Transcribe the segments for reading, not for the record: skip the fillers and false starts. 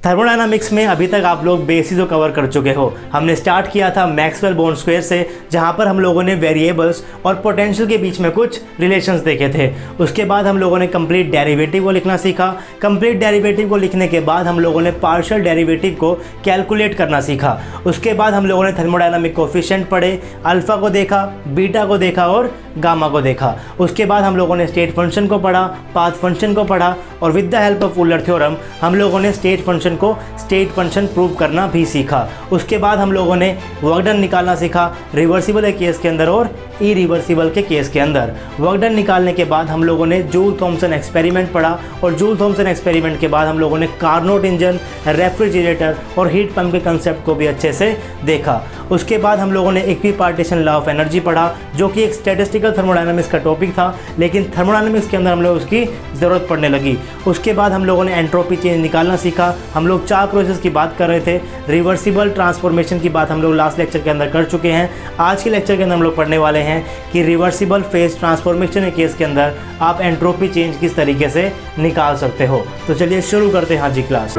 Thermodynamics में अभी तक आप लोग बेसिस को कवर कर चुके हो। हमने स्टार्ट किया था मैक्सवेल बोर्न स्क्वायर से, जहां पर हम लोगों ने वेरिएबल्स और पोटेंशियल के बीच में कुछ रिलेशंस देखे थे। उसके बाद हम लोगों ने कंप्लीट डेरिवेटिव को लिखना सीखा। कंप्लीट डेरिवेटिव को लिखने के बाद हम लोगों ने पार्शियल डेरिवेटिव को कैलकुलेट करना सीखा। उसके बाद हम लोगों ने थर्मोडायनामिक कोफिशिएंट पढ़े, अल्फा को देखा, बीटा को देखा और गामा को देखा। उसके बाद हम लोगों ने स्टेट फंक्शन को पढ़ा, पाथ फंक्शन को पढ़ा और with the help of Euler theorem हम लोगों ने स्टेट फंक्शन प्रूव करना भी सीखा। उसके बाद हम लोगों ने वर्क डन निकालना सीखा, रिवर्सिबल के केस के अंदर और इरिवर्सिबल के केस के अंदर। वर्क डन निकालने के बाद हम लोगों ने जूल थॉमसन एक्सपेरिमेंट पढ़ा और जूल थॉमसन एक्सपेरिमेंट के बाद हम लोगों ने कार्नोट इंजन, रेफ्रिजरेटर और हीट पंप के कंसेप्ट को भी अच्छे से देखा। उसके बाद हम लोगों ने इक्विपार्टीशन लॉ ऑफ एनर्जी पढ़ा, जो कि एक स्टैटिस्टिकल थर्मोडायनामिक्स का टॉपिक था, लेकिन थर्मोडायनामिक्स के अंदर हम लोग उसकी ज़रूरत पड़ने लगी। उसके बाद हम लोगों ने एंट्रोपी चेंज निकालना सीखा। हम लोग 4 प्रोसेस की बात कर रहे थे। रिवर्सिबल ट्रांसफॉर्मेशन की बात हम लोग लास्ट लेक्चर के अंदर कर चुके हैं। आज के लेक्चर के अंदर हम लोग पढ़ने वाले हैं कि रिवर्सिबल फेज ट्रांसफॉर्मेशन के केस के अंदर आप एंट्रोपी चेंज किस तरीके से निकाल सकते हो। तो चलिए शुरू करते हैं आज की class.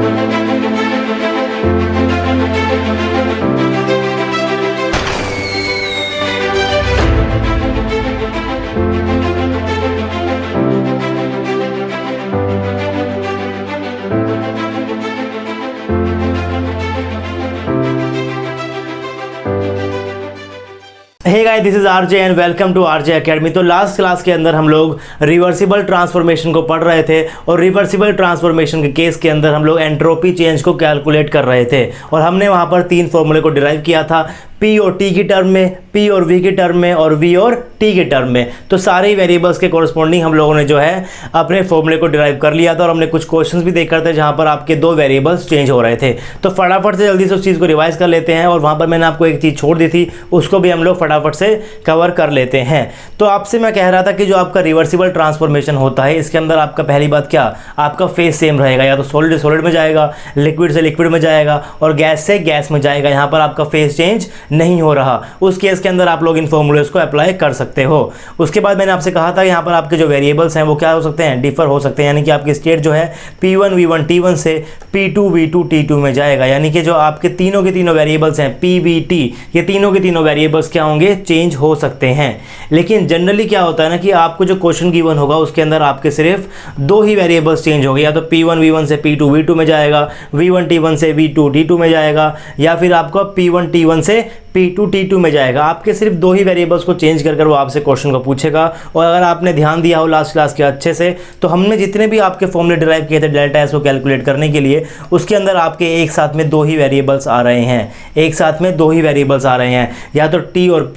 Hey guys, this is RJ and welcome to RJ academy. तो लास्ट क्लास के अंदर हम लोग रिवर्सिबल ट्रांसफॉर्मेशन को पढ़ रहे थे और रिवर्सिबल ट्रांसफॉर्मेशन के केस के अंदर हम लोग एंट्रोपी चेंज को कैलकुलेट कर रहे थे और हमने वहां पर 3 फॉर्मूले को डिराइव किया था, P और T की टर्म में, P और V की टर्म में और V और T की टर्म में। तो सारे वेरिएबल्स के कॉरस्पॉन्डिंग हम लोगों ने जो है अपने फॉर्मूले को डिराइव कर लिया था और हमने कुछ क्वेश्चंस भी देख कर थे जहां पर आपके 2 वेरिएबल्स चेंज हो रहे थे। तो फटाफट से जल्दी से उस चीज़ को रिवाइज कर लेते हैं और वहां पर मैंने आपको एक चीज़ छोड़ दी थी, उसको भी हम लोग फटाफट से कवर कर लेते हैं। तो आपसे मैं कह रहा था कि जो आपका रिवर्सिबल ट्रांसफॉर्मेशन होता है, इसके अंदर आपका पहली बात क्या, आपका फेज सेम रहेगा, या तो सॉलिड से सॉलिड में जाएगा, लिक्विड से लिक्विड में जाएगा और गैस से गैस में जाएगा। यहाँ पर आपका फेज चेंज नहीं हो रहा। उस केस के अंदर आप लोग इन फॉर्मूलेस को अप्लाई कर सकते हो। उसके बाद मैंने आपसे कहा था यहाँ पर आपके जो वेरिएबल्स हैं वो क्या हो सकते हैं, डिफर हो सकते हैं। यानी कि आपकी स्टेट जो है P1 V1 T1 से P2 V2 T2 में जाएगा। यानी कि जो आपके तीनों के तीनों वेरिएबल्स हैं P V T, ये तीनों के तीनों वेरिएबल्स क्या होंगे, चेंज हो सकते हैं। लेकिन जनरली क्या होता है ना कि आपको जो क्वेश्चन गिवन होगा उसके अंदर आपके सिर्फ 2 ही वेरिएबल्स चेंज होंगे, या तो P1 V1 से P2 V2 में जाएगा, V1 T1 से V2 T2 में जाएगा, या फिर आपका P1 T1 से P2 T2 में जाएगा। आपके सिर्फ 2 ही वेरिएबल्स को चेंज कर वो आपसे क्वेश्चन को पूछेगा। और अगर आपने ध्यान दिया हो लास्ट क्लास के अच्छे से, तो हमने जितने भी आपके फॉर्मूले डिराइव किए थे डेल्टा एस को कैलकुलेट करने के लिए, उसके अंदर आपके एक साथ में 2 ही वेरिएबल्स आ रहे हैं। एक साथ में 2 ही वेरिएबल्स आ रहे हैं, या तो T और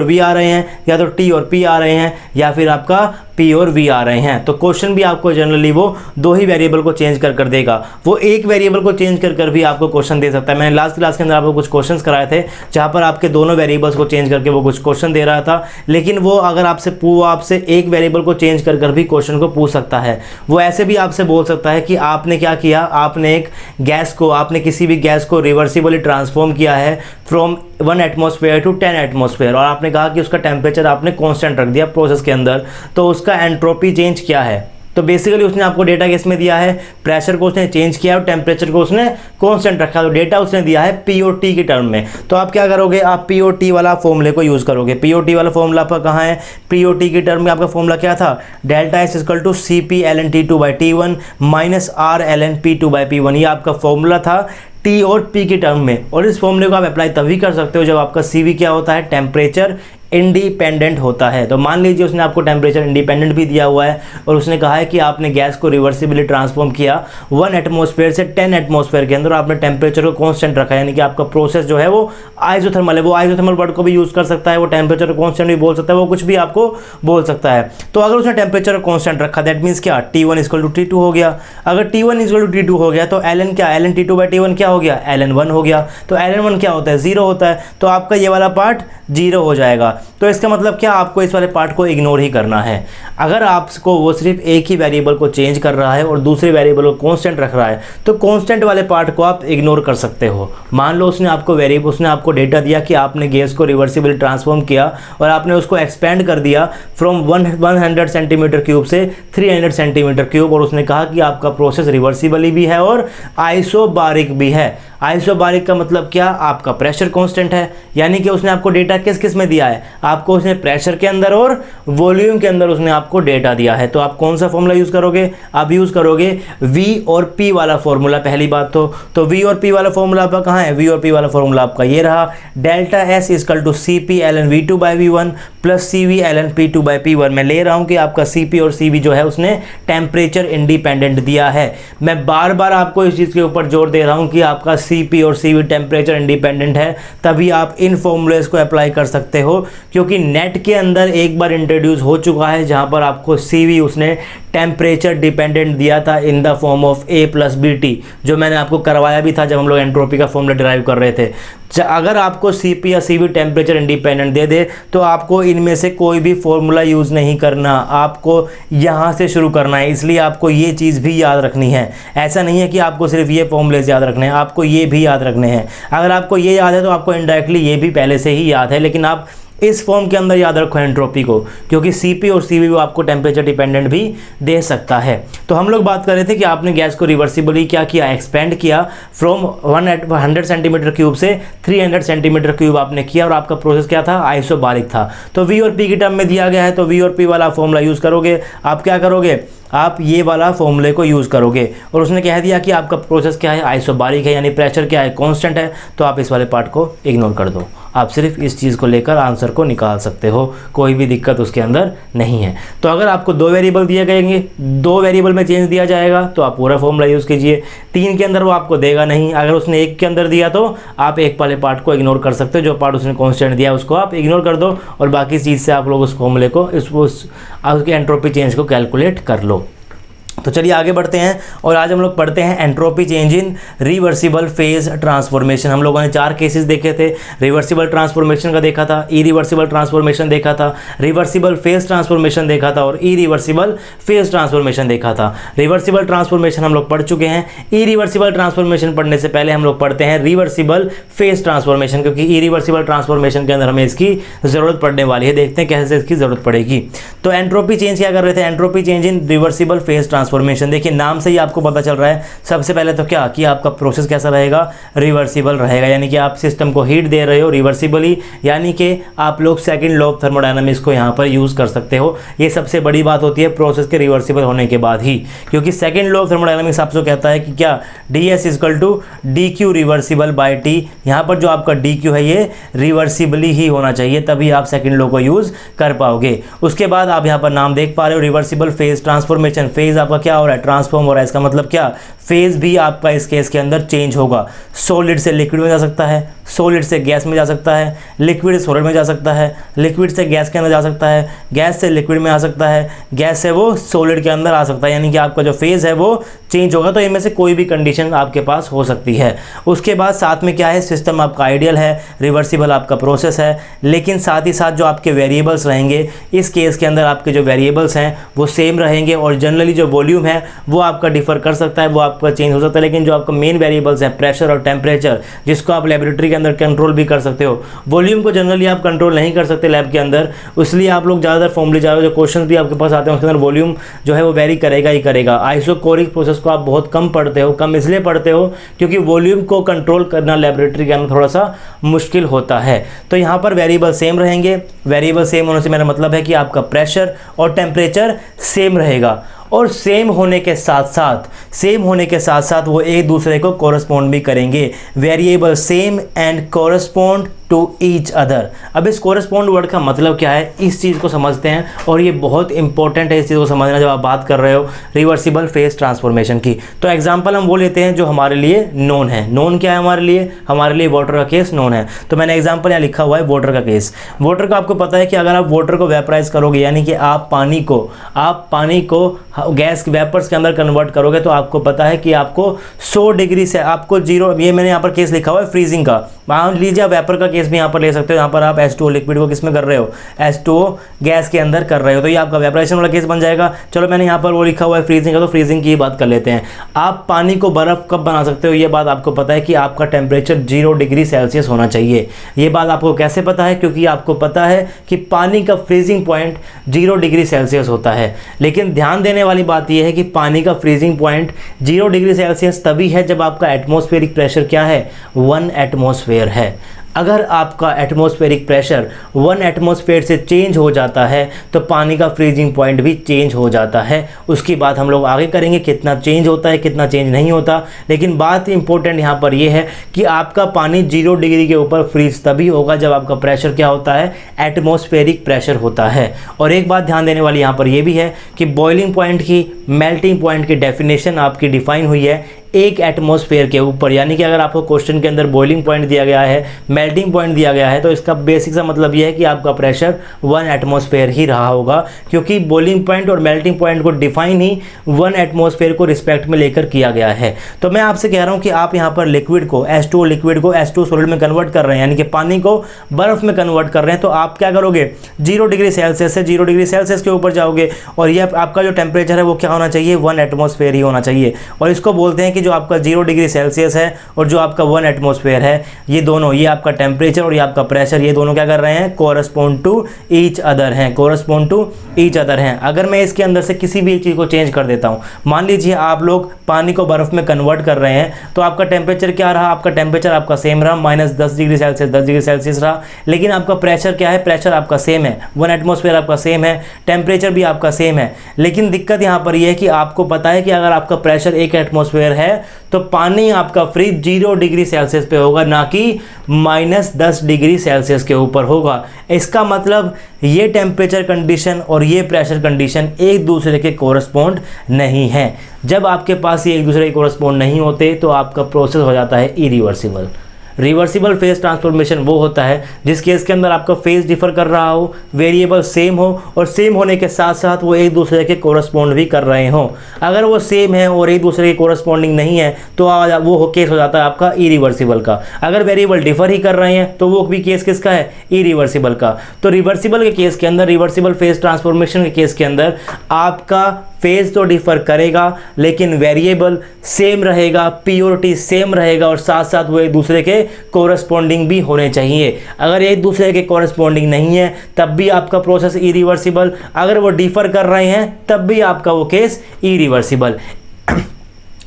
V आ रहे हैं, या तो T और P आ रहे हैं, या फिर आपका P और V आ रहे हैं। तो क्वेश्चन भी आपको जनरली वो 2 ही वेरिएबल को चेंज कर देगा। वो एक वेरिएबल को चेंज कर भी आपको क्वेश्चन दे सकता है। मैंने लास्ट क्लास के अंदर आपको कुछ क्वेश्चंस कराए थे जहां पर आपके दोनों वेरिएबल्स को चेंज करके वो कुछ क्वेश्चन दे रहा था, लेकिन वो अगर आपसे एक वेरिएबल को चेंज कर भी क्वेश्चन को पूछ सकता है। वो ऐसे भी आपसे बोल सकता है कि आपने क्या किया, आपने किसी भी गैस को रिवर्सिबली ट्रांसफॉर्म किया है फ्रॉम 1 एटमॉस्फेयर टू 10 एटमॉस्फेयर, और आपने कहा कि उसका टेम्परेचर आपने कांस्टेंट रख दिया प्रोसेस के अंदर, तो उसका एंट्रोपी चेंज क्या है। तो बेसिकली उसने आपको डेटा किस में दिया है, प्रेशर को उसने चेंज किया और टेम्परेचर को उसने कांस्टेंट रखा, तो डेटा उसने दिया है P और T की टर्म में। तो आप क्या करोगे, आप P और T वाला फॉर्मूले को यूज़ करोगे। P और T वाला फॉर्मूला आपका कहाँ है, P और T की टर्म में आपका फॉर्मूला क्या था, delta S equal to CP ln T2/T1 minus R ln P2/P1। ये आपका फॉर्मूला था T और P की टर्म में। और इस फॉर्मूले को आप अप्लाई तभी कर सकते हो जब आपका CV क्या होता है, टेम्परेचर इंडिपेंडेंट होता है। तो मान लीजिए उसने आपको टेम्परेचर इंडिपेंडेंट भी दिया हुआ है और उसने कहा है कि आपने गैस को रिवर्सिबली ट्रांसफॉर्म किया 1 एटमॉस्फेयर से 10 एटमॉस्फेयर के अंदर, आपने टेम्परेचर को कांस्टेंट रखा, यानी कि आपका प्रोसेस जो है वो आइसोथर्मल है। वो आइसोथर्मल वर्ड को भी यूज़ कर सकता है, वो टेम्परेचर को कांस्टेंट भी बोल सकता है, वो कुछ भी आपको बोल सकता है। तो अगर उसने टेम्परेचर को कांस्टेंट रखा, दैट मीन्स क्या, T1 = T2 हो गया। अगर T1 = T2 हो गया तो ln क्या, ln T2/T1 क्या हो गया, ln 1 हो गया। तो ln 1 क्या होता है, 0 होता है। तो आपका ये वाला पार्ट 0 हो जाएगा। तो इसका मतलब क्या, आपको इस वाले पार्ट को इग्नोर ही करना है। अगर आपको वो सिर्फ एक ही वेरिएबल को चेंज कर रहा है और दूसरे वेरिएबल को कांस्टेंट रख रहा है, तो कांस्टेंट वाले पार्ट को आप इग्नोर कर सकते हो। मान लो उसने आपको डेटा दिया कि आपने गैस को रिवर्सिबल ट्रांसफॉर्म किया और आपने उसको एक्सपेंड कर दिया फ्रॉम 100 सेंटीमीटर क्यूब से 300 सेंटीमीटर क्यूब, और उसने कहा कि आपका प्रोसेस रिवर्सिबली भी है और आइसोबारिक भी है। आइसोबारिक का मतलब क्या, आपका प्रेशर कांस्टेंट है, यानी कि उसने आपको डेटा किस किस में दिया है, आपको उसने प्रेशर के अंदर और वॉल्यूम के अंदर उसने आपको डेटा दिया है। तो आप कौन सा फॉर्मूला यूज करोगे, आप यूज करोगे V और P वाला फॉर्मूला। पहली बात तो V और P वाला फॉर्मूला आपका कहाँ है, V और P वाला फॉर्मूला आपका ये रहा, delta S equal to CP ln V2 by V1 plus CV ln P2 by P1। मैं ले रहा हूँ कि आपका CP और CV जो है उसने टेम्परेचर इंडिपेंडेंट दिया है। मैं बार बार आपको इस चीज़ के ऊपर जोर दे रहा हूँ कि आपका CP और CV टेम्परेचर इंडिपेंडेंट है, तभी आप इन फॉर्मूलेस को अप्लाई कर सकते हो। क्योंकि नेट के अंदर एक बार इंट्रोड्यूस हो चुका है जहाँ पर आपको CV उसने टेम्परेचर डिपेंडेंट दिया था in the form of A plus BT, जो मैंने आपको करवाया भी था जब हम लोग एंट्रोपी का फॉर्मूला डिराइव कर रहे थे। अगर आपको CP या CV टेम्परेचर इंडिपेंडेंट दे दे तो आपको इनमें से कोई भी फॉर्मूला यूज़ नहीं करना, आपको यहाँ से शुरू करना है। इसलिए आपको ये चीज़ भी याद रखनी है। ऐसा नहीं है कि आपको सिर्फ ये फॉर्मूलेज याद रखने हैं, आपको ये भी याद रखने हैं। अगर आपको ये याद है तो आपको इनडायरेक्टली ये भी पहले से ही याद है, लेकिन आप इस फॉर्म के अंदर याद रखो एंट्रोपी को, क्योंकि CP और CV वो आपको टेम्परेचर डिपेंडेंट भी दे सकता है। तो हम लोग बात कर रहे थे कि आपने गैस को रिवर्सिबली क्या किया, एक्सपेंड किया फ्रॉम 100 सेंटीमीटर क्यूब से 300 सेंटीमीटर क्यूब आपने किया, और आपका प्रोसेस क्या था, आइसोबारिक था। तो V और P की टर्म में दिया गया है, तो V और P वाला फॉर्मूला यूज़ करोगे। आप क्या करोगे, आप ये वाला फॉर्मूले को यूज़ करोगे, और उसने कह दिया कि आपका प्रोसेस क्या है, आइसोबारिक है, यानी प्रेशर क्या है, कांस्टेंट है, तो आप इस वाले पार्ट को इग्नोर कर दो। आप सिर्फ इस चीज़ को लेकर आंसर को निकाल सकते हो, कोई भी दिक्कत उसके अंदर नहीं है। तो अगर आपको 2 वेरिएबल दिए गएंगे, 2 वेरिएबल में चेंज दिया जाएगा तो आप पूरा फॉर्मूला यूज़ कीजिए। 3 के अंदर वो आपको देगा नहीं, अगर उसने 1 के अंदर दिया तो आप 1 वाले पार्ट को इग्नोर कर सकते हो। जो पार्ट उसने कांस्टेंट दिया उसको आप इग्नोर कर दो, और बाकी चीज़ से आप लोग उस फॉर्मूले को उसकी एंट्रोपी चेंज को कैलकुलेट कर लो। तो चलिए आगे बढ़ते हैं, और आज हम लोग पढ़ते हैं entropy change in reversible phase transformation. हम लोगों ने 4 केसेस देखे थे, रिवर्सिबल ट्रांसफॉर्मेशन का देखा था, इरिवर्सिबल ट्रांसफॉर्मेशन देखा था, रिवर्सिबल फेज ट्रांसफॉर्मेशन देखा था, और इरिवर्सिबल फेज ट्रांसफॉर्मेशन देखा था। रिवर्सिबल ट्रांसफॉर्मेशन हम लोग पढ़ चुके हैं। इरिवर्सिबल ट्रांसफॉर्मेशन पढ़ने से पहले हम लोग पढ़ते हैं रिवर्सिबल फेज ट्रांसफॉर्मेशन, क्योंकि इरिवर्सिबल ट्रांसफॉर्मेशन के अंदर हमें इसकी ज़रूरत पड़ने वाली है। देखते हैं कैसे इसकी ज़रूरत पड़ेगी। तो एंट्रोपी चेंज क्या कर रहे थे, entropy change in reversible phase transformation. देखिए नाम से ही आपको पता चल रहा है, सबसे पहले तो क्या कि आपका प्रोसेस कैसा रहेगा, रिवर्सिबल रहेगा, यानी कि आप सिस्टम को हीट दे रहे हो रिवर्सिबली, यानी कि आप लोग सेकंड लॉ ऑफ थर्मोडायनामिक्स को यहाँ पर यूज़ कर सकते हो। ये सबसे बड़ी बात होती है प्रोसेस के रिवर्सिबल होने के बाद ही, क्योंकि सेकंड लॉ ऑफ थर्मोडायनामिक्स आपसे कहता है कि क्या, ds equal to dq reversible by t। यहाँ पर जो आपका dq है ये रिवर्सिबली ही होना चाहिए, तभी आप सेकंड लॉ को यूज़ कर पाओगे। उसके बाद आप यहाँ पर नाम देख पा रहे हो, रिवर्सिबल फेज ट्रांसफॉर्मेशन। फेज आपका क्या हो रहा है, ट्रांसफॉर्म हो रहा है। इसका मतलब क्या, फेज भी आपका इस केस के अंदर चेंज होगा। सॉलिड से लिक्विड में जा सकता है, सॉलिड से गैस में जा सकता है, लिक्विड सॉलिड में जा सकता है, लिक्विड से गैस के अंदर जा सकता है, गैस से लिक्विड में आ सकता है, गैस से वो सॉलिड के अंदर आ सकता है, यानी कि आपका जो फेज है वो चेंज होगा। तो इनमें से कोई भी कंडीशन आपके पास हो सकती है। उसके बाद साथ में क्या है, सिस्टम आपका आइडियल है, रिवर्सिबल आपका प्रोसेस है, लेकिन साथ ही साथ जो आपके वेरिएबल्स रहेंगे, इस केस के अंदर आपके जो वेरिएबल्स हैं वो सेम रहेंगे, और जनरली जो वॉल्यूम है वो आपका डिफर कर सकता है, वो आपका चेंज हो सकता है, लेकिन जो आपका मेन वेरिएबल्स हैं प्रेशर और टेम्परेचर, जिसको आप लेबोरेटरी के अंदर कंट्रोल भी कर सकते हो, वॉल्यूम को जनरली आप कंट्रोल नहीं कर सकते लैब के अंदर, इसलिए आप लोग ज़्यादातर फॉर्मूले जो क्वेश्चन भी आपके पास आते हैं उसके अंदर वॉल्यूम जो है वो वेरी करेगा ही करेगा। आइसोकोरिक प्रोसेस को आप बहुत कम पढ़ते हो, कम इसलिए पढ़ते हो क्योंकि वॉल्यूम को कंट्रोल करना लेबोरेटरी के अंदर थोड़ा सा मुश्किल होता है। तो यहाँ पर वेरिएबल सेम रहेंगे। वेरिएबल सेम होने से मेरा मतलब है कि आपका प्रेशर और टेम्परेचर सेम रहेगा, और सेम होने के साथ साथ वो एक दूसरे को कोरस्पॉन्ड भी करेंगे। Variable same and correspond to each other. अब इस कोरस्पॉन्ड वर्ड का मतलब क्या है, इस चीज़ को समझते हैं, और ये बहुत इंपॉर्टेंट है इस चीज़ को समझना जब आप बात कर रहे हो रिवर्सिबल फेज ट्रांसफॉर्मेशन की। तो एग्जांपल हम वो लेते हैं जो हमारे लिए नोन है। नोन क्या है हमारे लिए वाटर का केस नोन है। तो मैंने एग्जाम्पल यहाँ लिखा हुआ है वाटर का केस। वाटर का आपको पता है कि अगर आप वाटर को वेपराइज करोगे, यानी कि आप पानी को गैस वेपर्स के अंदर कन्वर्ट करोगे, तो आपको पता है कि आपको 100 डिग्री से आपको 0, ये मैंने यहाँ पर केस लिखा हुआ है फ्रीजिंग का, मान लीजिए आप वेपर का केस भी यहाँ पर ले सकते हो, यहाँ पर आप H2O लिक्विड को किस में कर रहे हो, H2O गैस के अंदर कर रहे हो, तो ये आपका वेपराइजेशन वाला केस बन जाएगा। चलो मैंने यहाँ पर वो लिखा हुआ है फ्रीजिंग का, तो फ्रीजिंग की बात कर लेते हैं। आप पानी को बर्फ़ कब बना सकते हो, ये बात आपको पता है कि आपका टेम्परेचर 0 डिग्री सेल्सियस होना चाहिए। ये बात आपको कैसे पता है, क्योंकि आपको पता है कि पानी का फ्रीजिंग पॉइंट 0 डिग्री सेल्सियस होता है। लेकिन ध्यान देने वाली बात यह है कि पानी का फ्रीजिंग पॉइंट 0 डिग्री सेल्सियस तभी है जब आपका एटमॉस्फेरिक प्रेशर क्या है, 1 एटमॉस्फेयर है। अगर आपका एटमॉस्फेरिक प्रेशर 1 एटमॉस्फेयर से चेंज हो जाता है तो पानी का फ्रीजिंग पॉइंट भी चेंज हो जाता है। उसकी बात हम लोग आगे करेंगे, कितना चेंज होता है कितना चेंज नहीं होता। लेकिन बात इंपॉर्टेंट यहाँ पर यह है कि आपका पानी 0 डिग्री के ऊपर फ्रीज तभी होगा जब आपका प्रेशर क्या होता है, एटमॉस्फेरिक प्रेशर होता है। और एक बात ध्यान देने वाली यहाँ पर यह भी है कि बॉइलिंग पॉइंट की, मेल्टिंग पॉइंट की डेफिनेशन आपकी डिफाइन हुई है 1 एटमॉस्फेयर के ऊपर। यानी कि अगर आपको क्वेश्चन के अंदर बॉइलिंग पॉइंट दिया गया है, मेल्टिंग पॉइंट दिया गया है, तो इसका बेसिक सा मतलब यह है कि आपका प्रेशर 1 एटमॉस्फेयर ही रहा होगा, क्योंकि बॉइलिंग पॉइंट और मेल्टिंग पॉइंट को डिफाइन ही 1 एटमॉस्फेयर को रिस्पेक्ट में लेकर किया गया है। तो मैं आपसे कह रहा हूँ कि आप यहाँ पर लिक्विड को, H2O लिक्विड को H2O सॉलिड में कन्वर्ट कर रहे हैं, यानी कि पानी को बर्फ़ में कन्वर्ट कर रहे हैं, तो आप क्या करोगे, 0 डिग्री सेल्सियस से 0 डिग्री सेल्सियस के ऊपर जाओगे और ये आपका जो टेम्परेचर है वो क्या होना चाहिए, 1 एटमॉस्फेयर ही होना चाहिए। और इसको बोलते हैं कि जो आपका 0 डिग्री सेल्सियस है और जो आपका 1 एटमॉस्फेयर है, ये दोनों, ये आपका टेम्परेचर और ये आपका प्रेशर, ये दोनों क्या कर रहे हैं, कोरस्पॉन्ड टू ईच अदर हैं, कोरस्पॉन्ड टू ईच अदर हैं। अगर मैं इसके अंदर से किसी भी एक चीज़ को चेंज कर देता हूँ, मान लीजिए आप लोग पानी को बर्फ़ में कन्वर्ट कर रहे हैं, तो आपका टेम्परेचर क्या रहा, आपका टेम्परेचर आपका सेम रहा, -10 डिग्री सेल्सियस, 10 डिग्री सेल्सियस रहा। लेकिन आपका प्रेशर क्या है, प्रेशर आपका सेम है, 1 एटमॉस्फेयर आपका सेम है, टेम्परेचर भी आपका सेम है। लेकिन दिक्कत यहाँ पर यह है कि आपको पता है कि अगर आपका प्रेशर 1 एटमॉस्फेयर है तो पानी आपका फ्रीज 0 डिग्री सेल्सियस पे होगा, ना कि -10 डिग्री सेल्सियस के ऊपर होगा। इसका मतलब ये टेम्परेचर कंडीशन और ये प्रेशर कंडीशन एक दूसरे के कोरस्पॉन्ड नहीं है। जब आपके पास ये एक दूसरे के कोरस्पॉन्ड नहीं होते तो आपका प्रोसेस हो जाता है इरिवर्सिबल। रिवर्सिबल फेज ट्रांसफॉर्मेशन वो होता है जिस केस के अंदर आपका फेज डिफर कर रहा हो, वेरिएबल सेम हो और सेम होने के साथ साथ वो एक दूसरे के कोरस्पॉन्ड भी कर रहे हों। अगर वो सेम है और एक दूसरे के कोरस्पॉन्डिंग नहीं है तो वो केस हो जाता है आपका इरिवर्सिबल का। अगर वेरिएबल डिफर ही कर रहे हैं तो वो भी केस किसका है, इरिवर्सिबल का। तो रिवर्सिबल के केस के अंदर, रिवर्सिबल फेज ट्रांसफॉर्मेशन के केस के अंदर आपका फेज तो डिफर करेगा लेकिन वेरिएबल सेम रहेगा, प्योरिटी सेम रहेगा और साथ साथ वो एक दूसरे के कोरस्पॉन्डिंग भी होने चाहिए। अगर एक दूसरे के कोरस्पॉन्डिंग नहीं है तब भी आपका प्रोसेस इरिवर्सिबल, अगर वो डिफर कर रहे हैं तब भी आपका वो केस इरिवर्सिबल।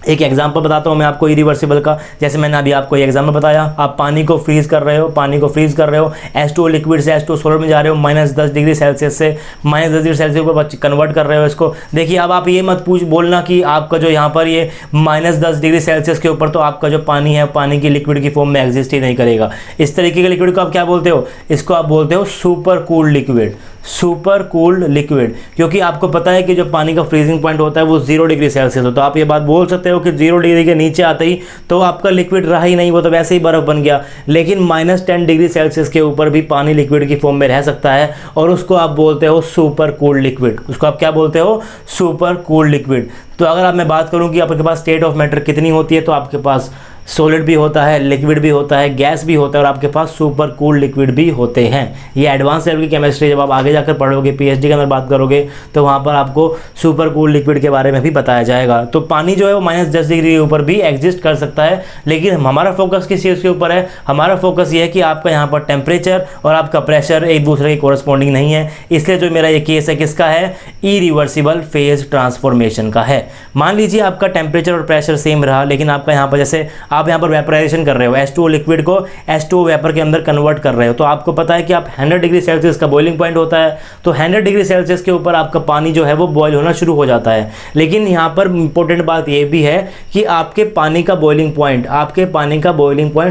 एक एग्जांपल बताता हूँ मैं आपको इरिवर्सिबल का। जैसे मैंने अभी आपको ये एग्जांपल बताया, आप पानी को फ्रीज कर रहे हो, H2O लिक्विड से H2O सॉलिड में जा रहे हो, -10 डिग्री सेल्सियस से -10 डिग्री सेल्सियस पर कन्वर्ट कर रहे हो इसको। देखिए अब आप ये मत बोलना कि आपका जो यहाँ पर ये -10 डिग्री सेल्सियस के ऊपर तो आपका जो पानी है, पानी की लिक्विड की फॉर्म में एग्जिस्ट ही नहीं करेगा। इस तरीके के लिक्विड को आप क्या बोलते हो, इसको आप बोलते हो super cooled liquid, super cooled liquid. क्योंकि आपको पता है कि जो पानी का फ्रीजिंग पॉइंट होता है वो 0 डिग्री सेल्सियस हो, तो आप ये बात बोल सकते हो कि 0 डिग्री के नीचे आते ही तो आपका लिक्विड रहा ही नहीं, वो तो वैसे ही बर्फ बन गया। लेकिन -10 डिग्री सेल्सियस के ऊपर भी पानी लिक्विड की फॉर्म में रह सकता है और उसको आप बोलते हो सुपर कूल्ड लिक्विड। उसको आप क्या बोलते हो, सुपर कूल्ड लिक्विड। तो अगर आप मैं बात करूं कि आपके पास स्टेट ऑफ मैटर कितनी होती है, तो आपके पास सॉलिड भी होता है, लिक्विड भी होता है, गैस भी होता है और आपके पास सुपर कूल्ड लिक्विड भी होते हैं। ये एडवांस लेवल की केमिस्ट्री जब आप आगे जाकर पढ़ोगे, पीएचडी के अंदर बात करोगे तो वहाँ पर आपको सुपर कूल्ड लिक्विड के बारे में भी बताया जाएगा। तो पानी जो है वो -10 डिग्री के ऊपर भी एग्जिस्ट कर सकता है, लेकिन हमारा फोकस किस चीज़ के ऊपर है, हमारा फोकस ये है कि आपका यहाँ पर टेम्परेचर और आपका प्रेशर एक दूसरे के कोरस्पॉन्डिंग नहीं है। इसलिए जो मेरा ये केस है किसका है, इरिवर्सिबल फेज ट्रांसफॉर्मेशन का है। मान लीजिए आपका टेम्परेचर और प्रेशर सेम रहा, लेकिन आपका यहाँ पर जैसे आप यहाँ पर वेपराइजेशन कर रहे हो, H2O लिक्विड को H2O वेपर के अंदर कन्वर्ट कर रहे हो, तो आपको पता है कि आप 100 डिग्री सेल्सियस का बॉइलिंग पॉइंट होता है, तो 100 डिग्री सेल्सियस के ऊपर आपका पानी जो है वो बॉयल होना शुरू हो जाता है। लेकिन यहाँ पर इंपॉर्टेंट बात ये भी है कि आपके पानी का बॉइलिंग पॉइंट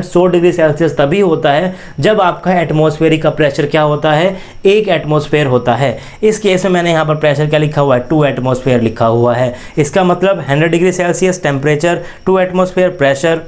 100 डिग्री सेल्सियस तभी होता है जब आपका एटमॉस्फेरिक का प्रेशर क्या होता है, 1 एटमॉस्फेयर होता है। इस केस में मैंने यहाँ पर प्रेशर क्या लिखा हुआ है, 2 एटमॉस्फेयर लिखा हुआ है। इसका मतलब 100 degree Celsius temperature, 2 atmosphere pressure,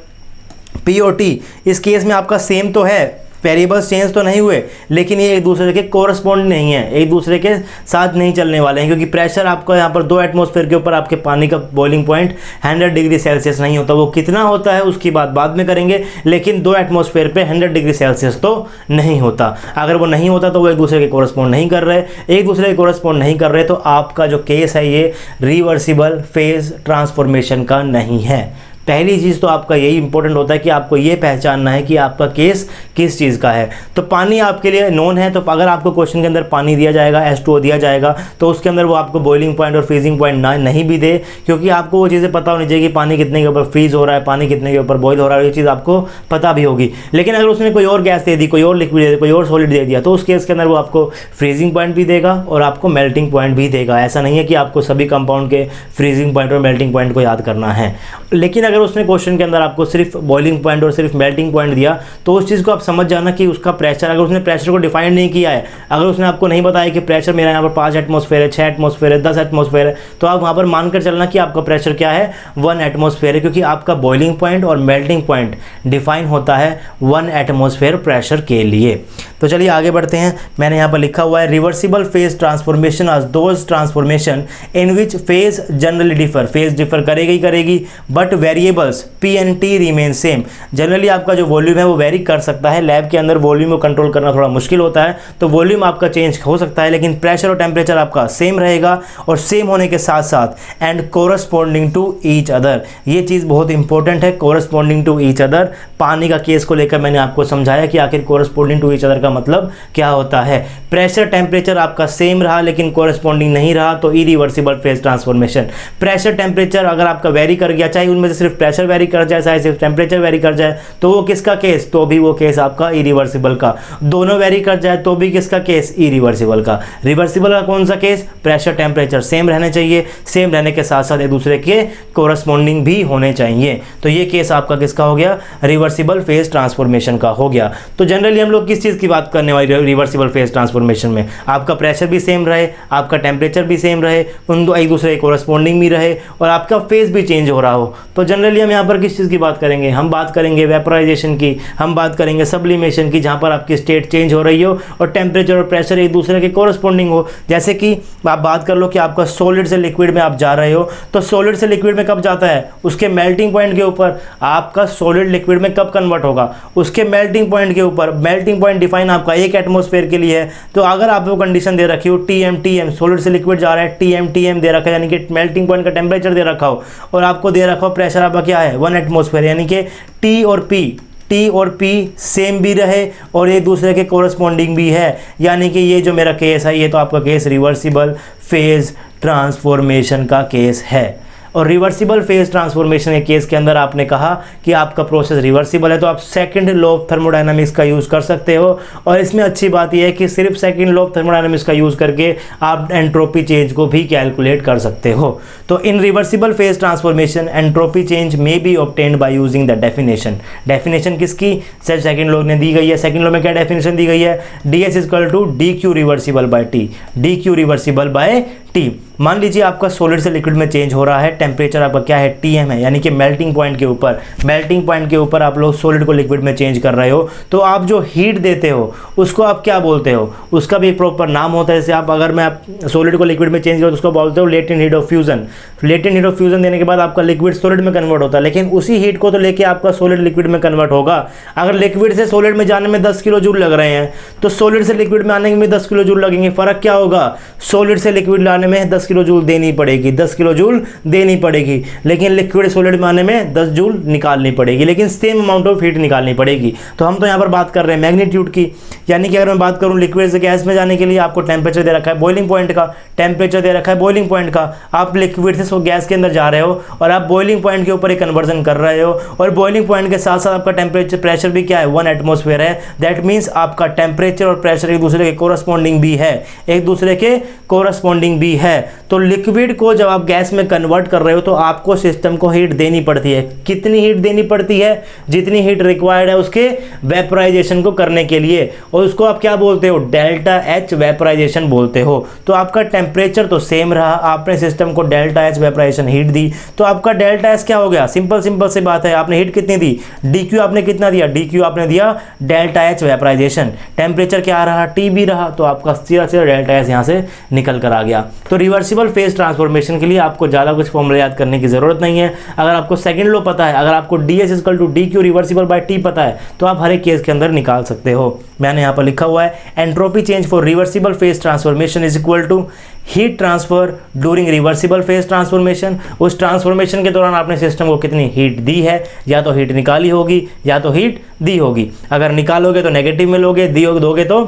POT. इस केस में आपका सेम तो है, वेरिएबल्स चेंज तो नहीं हुए, लेकिन ये एक दूसरे के कोरस्पॉन्ड नहीं है, एक दूसरे के साथ नहीं चलने वाले हैं, क्योंकि प्रेशर आपका यहाँ पर 2 एटमॉस्फेयर के ऊपर आपके पानी का बॉइलिंग पॉइंट 100 डिग्री सेल्सियस नहीं होता। वो कितना होता है उसकी बात बाद में करेंगे, लेकिन 2 एटमॉस्फेयर पे 100 डिग्री सेल्सियस तो नहीं होता। अगर वो नहीं होता तो वो एक दूसरे के कोरस्पॉन्ड नहीं कर रहे, एक दूसरे के कोरस्पॉन्ड नहीं कर रहे, तो आपका जो केस है ये रिवर्सिबल फेज ट्रांसफॉर्मेशन का नहीं है। पहली चीज़ तो आपका यही इंपॉर्टेंट होता है कि आपको ये पहचानना है कि आपका केस किस चीज़ का है। तो पानी आपके लिए नोन है, तो अगर आपको क्वेश्चन के अंदर पानी दिया जाएगा, H2O दिया जाएगा, तो उसके अंदर वो आपको बॉइलिंग पॉइंट और फ्रीजिंग पॉइंट नहीं भी दे, क्योंकि आपको वो चीज़ें पता होनी चाहिए कि पानी कितने के ऊपर फ्रीज हो रहा है, पानी कितने के ऊपर बॉयल हो रहा है, ये चीज़ आपको पता भी होगी। लेकिन अगर उसने कोई और गैस दे दी, कोई और लिक्विड दे दिया, कोई और सॉलिड दे दिया, तो उस केस के अंदर वो आपको फ्रीजिंग पॉइंट भी देगा और आपको मेल्टिंग पॉइंट भी देगा। ऐसा नहीं है कि आपको सभी कंपाउंड के फ्रीजिंग पॉइंट और मेल्टिंग पॉइंट को याद करना है। लेकिन अगर उसने क्वेश्चन के अंदर आपको सिर्फ बॉइलिंग पॉइंट और सिर्फ मेल्टिंग पॉइंट दिया, तो उस चीज़ को आप समझ जाना कि उसका प्रेशर, अगर उसने प्रेशर को डिफाइन नहीं किया है, अगर उसने आपको नहीं बताया कि प्रेशर मेरा यहाँ पर 5 एटमॉस्फेयर है, 6 एटमॉस्फेयर है, 10 एटमॉस्फेयर है, तो आप वहाँ पर मानकर चलना कि आपका प्रेशर क्या है, 1 एटमॉस्फेयर है, क्योंकि आपका बॉइलिंग पॉइंट और मेल्टिंग पॉइंट डिफाइन होता है 1 एटमॉस्फेयर प्रेशर के लिए। तो चलिए आगे बढ़ते हैं। मैंने यहाँ पर लिखा हुआ है reversible phase transformation are those transformation in which phase generally differ, phase differ करेगी करेगी, but variables P and T remain same. Generally आपका जो वॉल्यूम है वो वेरी कर सकता है, लैब के अंदर वॉल्यूम को कंट्रोल करना थोड़ा मुश्किल होता है, तो वॉल्यूम आपका चेंज हो सकता है, लेकिन प्रेशर और टेम्परेचर आपका सेम रहेगा, और सेम होने के साथ साथ and corresponding to each other. ये चीज़ बहुत इंपॉर्टेंट है, कोरस्पॉन्डिंग टू ईच अदर। पानी का केस को लेकर मैंने आपको समझाया कि आखिर कोरस्पॉन्डिंग टू ईच अदर का मतलब क्या होता है। प्रेशर टेम्परेचर आपका सेम रहा लेकिन कोरस्पॉन्डिंग नहीं रहा, तो irreversible phase transformation. Pressure temperature अगर आपका वेरी कर गया, चाहे उनमें से सिर्फ प्रेशर वेरी कर जाए, चाहे सिर्फ टेम्परेचर वेरी कर जाए, तो वो किसका केस, तो भी वो केस आपका इरिवर्सिबल का। दोनों वेरी कर जाए तो भी किसका केस, इरिवर्सिबल का। रिवर्सिबल का कौन सा केस, प्रेशर टेम्परेचर सेम रहने चाहिए, सेम रहने के साथ साथ एक दूसरे के कोरस्पॉन्डिंग भी होने चाहिए। तो ये केस आपका किसका हो गया, रिवर्सिबल फेज ट्रांसफॉर्मेशन का हो गया। तो जनरली हम लोग किस चीज़ की बात करने वाले रिवर्सिबल फेज ट्रांसफॉर्मेशन में, आपका प्रेशर भी सेम रहे, आपका टेम्परेचर भी सेम रहे, उन दो एक दूसरे के कोरस्पॉन्डिंग भी रहे, और आपका फेज भी चेंज हो रहा हो। तो जनरली हम यहाँ पर किस चीज़ की बात करेंगे, हम बात करेंगे वेपराइजेशन की, हम बात करेंगे सब्लिमेशन की, जहाँ पर आपकी स्टेट चेंज हो रही हो और टेम्परेचर और प्रेशर एक दूसरे के कोरस्पॉन्डिंग हो। जैसे कि आप बात कर लो कि आपका सॉलिड से लिक्विड में आप जा रहे हो, तो सॉलिड से लिक्विड में कब जाता है, उसके मेल्टिंग पॉइंट के ऊपर। आपका सॉलिड लिक्विड में कब कन्वर्ट होगा, उसके मेल्टिंग पॉइंट के ऊपर। मेल्टिंग पॉइंट डिफाइन आपका 1 एटमॉस्फेयर के लिए है। तो अगर आपको कंडीशन दे रखी हो TM सॉलिड से लिक्विड जा रहा है, TM दे रखा है, यानी कि मेल्टिंग पॉइंट का टेम्परेचर दे रखा हो, और आपको दे रखा हो प्रेशर आपका क्या है, 1 एटमॉस्फेयर, यानी कि T और P सेम भी रहे और एक दूसरे के कोरस्पॉन्डिंग भी है, यानी कि ये जो मेरा केस है, ये तो आपका केस रिवर्सिबल फेज ट्रांसफॉर्मेशन का केस है। और रिवर्सिबल फेज ट्रांसफॉर्मेशन के केस के अंदर आपने कहा कि आपका प्रोसेस रिवर्सिबल है, तो आप सेकंड लॉ ऑफ थर्मोडायनामिक्स का यूज़ कर सकते हो। और इसमें अच्छी बात यह है कि सिर्फ सेकंड लॉ ऑफ थर्मोडायनामिक्स का यूज़ करके आप एंट्रोपी चेंज को भी कैलकुलेट कर सकते हो। तो in reversible phase transformation entropy change में be obtained by using the definition. Definition किसकी, सर सेकंड लॉ ने दी गई है। सेकंड लॉ में क्या डेफिनेशन दी गई है, ds equal to dq reversible by t, dq reversible by t। मान लीजिए आपका सॉलिड से लिक्विड में चेंज हो रहा है, टेम्परेचर आपका क्या है, Tm है, यानी कि मेल्टिंग पॉइंट के ऊपर। मेल्टिंग पॉइंट के ऊपर आप लोग सॉलिड को लिक्विड में चेंज कर रहे हो, तो आप जो हीट देते हो उसको आप क्या बोलते हो, उसका भी एक प्रॉपर नाम होता है। जैसे आप अगर मैं सॉलिड को लिक्विड में चेंज करो तो उसको बोलते हो latent heat of fusion. Latent heat of fusion देने के बाद आपका लिक्विड सॉलिड में कन्वर्ट होता है, लेकिन उसी हीट को तो लेके आपका सॉलिड लिक्विड में कन्वर्ट होगा। अगर लिक्विड से सॉलिड में जाने में 10 किलो जूल लग रहे हैं, तो सॉलिड से लिक्विड में आने में 10 किलो जूल लगेंगे। फर्क क्या होगा, सॉलिड से लिक्विड लाने में 10 किलो जूल देनी पड़ेगी, 10 किलो जूल देनी पड़ेगी, लेकिन लिक्विड सॉलिड में आने में 10 जूल निकालनी पड़ेगी, लेकिन सेम अमाउंट ऑफ हीट निकालनी पड़ेगी। तो हम तो यहाँ पर बात कर रहे हैं मैग्नीट्यूड की, यानी कि अगर मैं बात करूँ लिक्विड से गैस में जाने के लिए आपको टेम्परेचर दे रखा है बॉइलिंग पॉइंट का, टेम्परेचर दे रखा है बॉइलिंग पॉइंट का। आप लिक्विड से गैस के अंदर जा रहे हो और आप बॉइलिंग पॉइंट के ऊपर एक कन्वर्जन कर रहे हो, और बॉइलिंग पॉइंट के साथ साथ आपका टेम्परेचर प्रेशर भी क्या है, 1 एटमॉस्फेयर है। दैट मीन्स आपका टेम्परेचर और प्रेशर एक दूसरे के कोरस्पॉन्डिंग भी है, एक दूसरे के कोरस्पॉन्डिंग भी ज़रूरी है। तो लिक्विड को जब आप गैस में कन्वर्ट कर रहे हो तो आपको सिस्टम को हीट देनी पड़ती है। कितनी हीट देनी पड़ती है? जितनी हीट रिक्वायर्ड है उसके वेपराइजेशन को करने के लिए, और उसको आप क्या बोलते हो? डेल्टा एच वेपराइजेशन बोलते हो। तो आपका टेम्परेचर तो सेम रहा, आपने सिस्टम को डेल्टा एच वेपराइजेशन हीट दी, तो आपका डेल्टा एच क्या हो गया? सिंपल सी बात है, आपने हीट कितनी दी? डी क्यू आपने कितना दिया? डी क्यू आपने दिया डेल्टा एच वेपराइजेशन। टेम्परेचर क्या रहा? टी बी रहा, तो आपका सीधा सीधा डेल्टा एच यहाँ से निकल कर आ गया। तो रिवर्सिबल फेज ट्रांसफॉर्मेशन के लिए आपको ज़्यादा कुछ फॉर्मूला याद करने की जरूरत नहीं है। अगर आपको सेकंड लॉ पता है, अगर आपको D H equal to D Q reversible by T पता है, तो आप हर एक केस के अंदर निकाल सकते हो। मैंने यहाँ पर लिखा हुआ है entropy change for reversible phase transformation is equal to heat transfer during reversible phase transformation. उस ट्रांसफॉर्मेशन के दौरान आपने सिस्टम को कितनी हीट दी है, या तो हीट निकाली होगी या तो हीट दी होगी। अगर निकालोगे तो नेगेटिव में लोगे, दोगे तो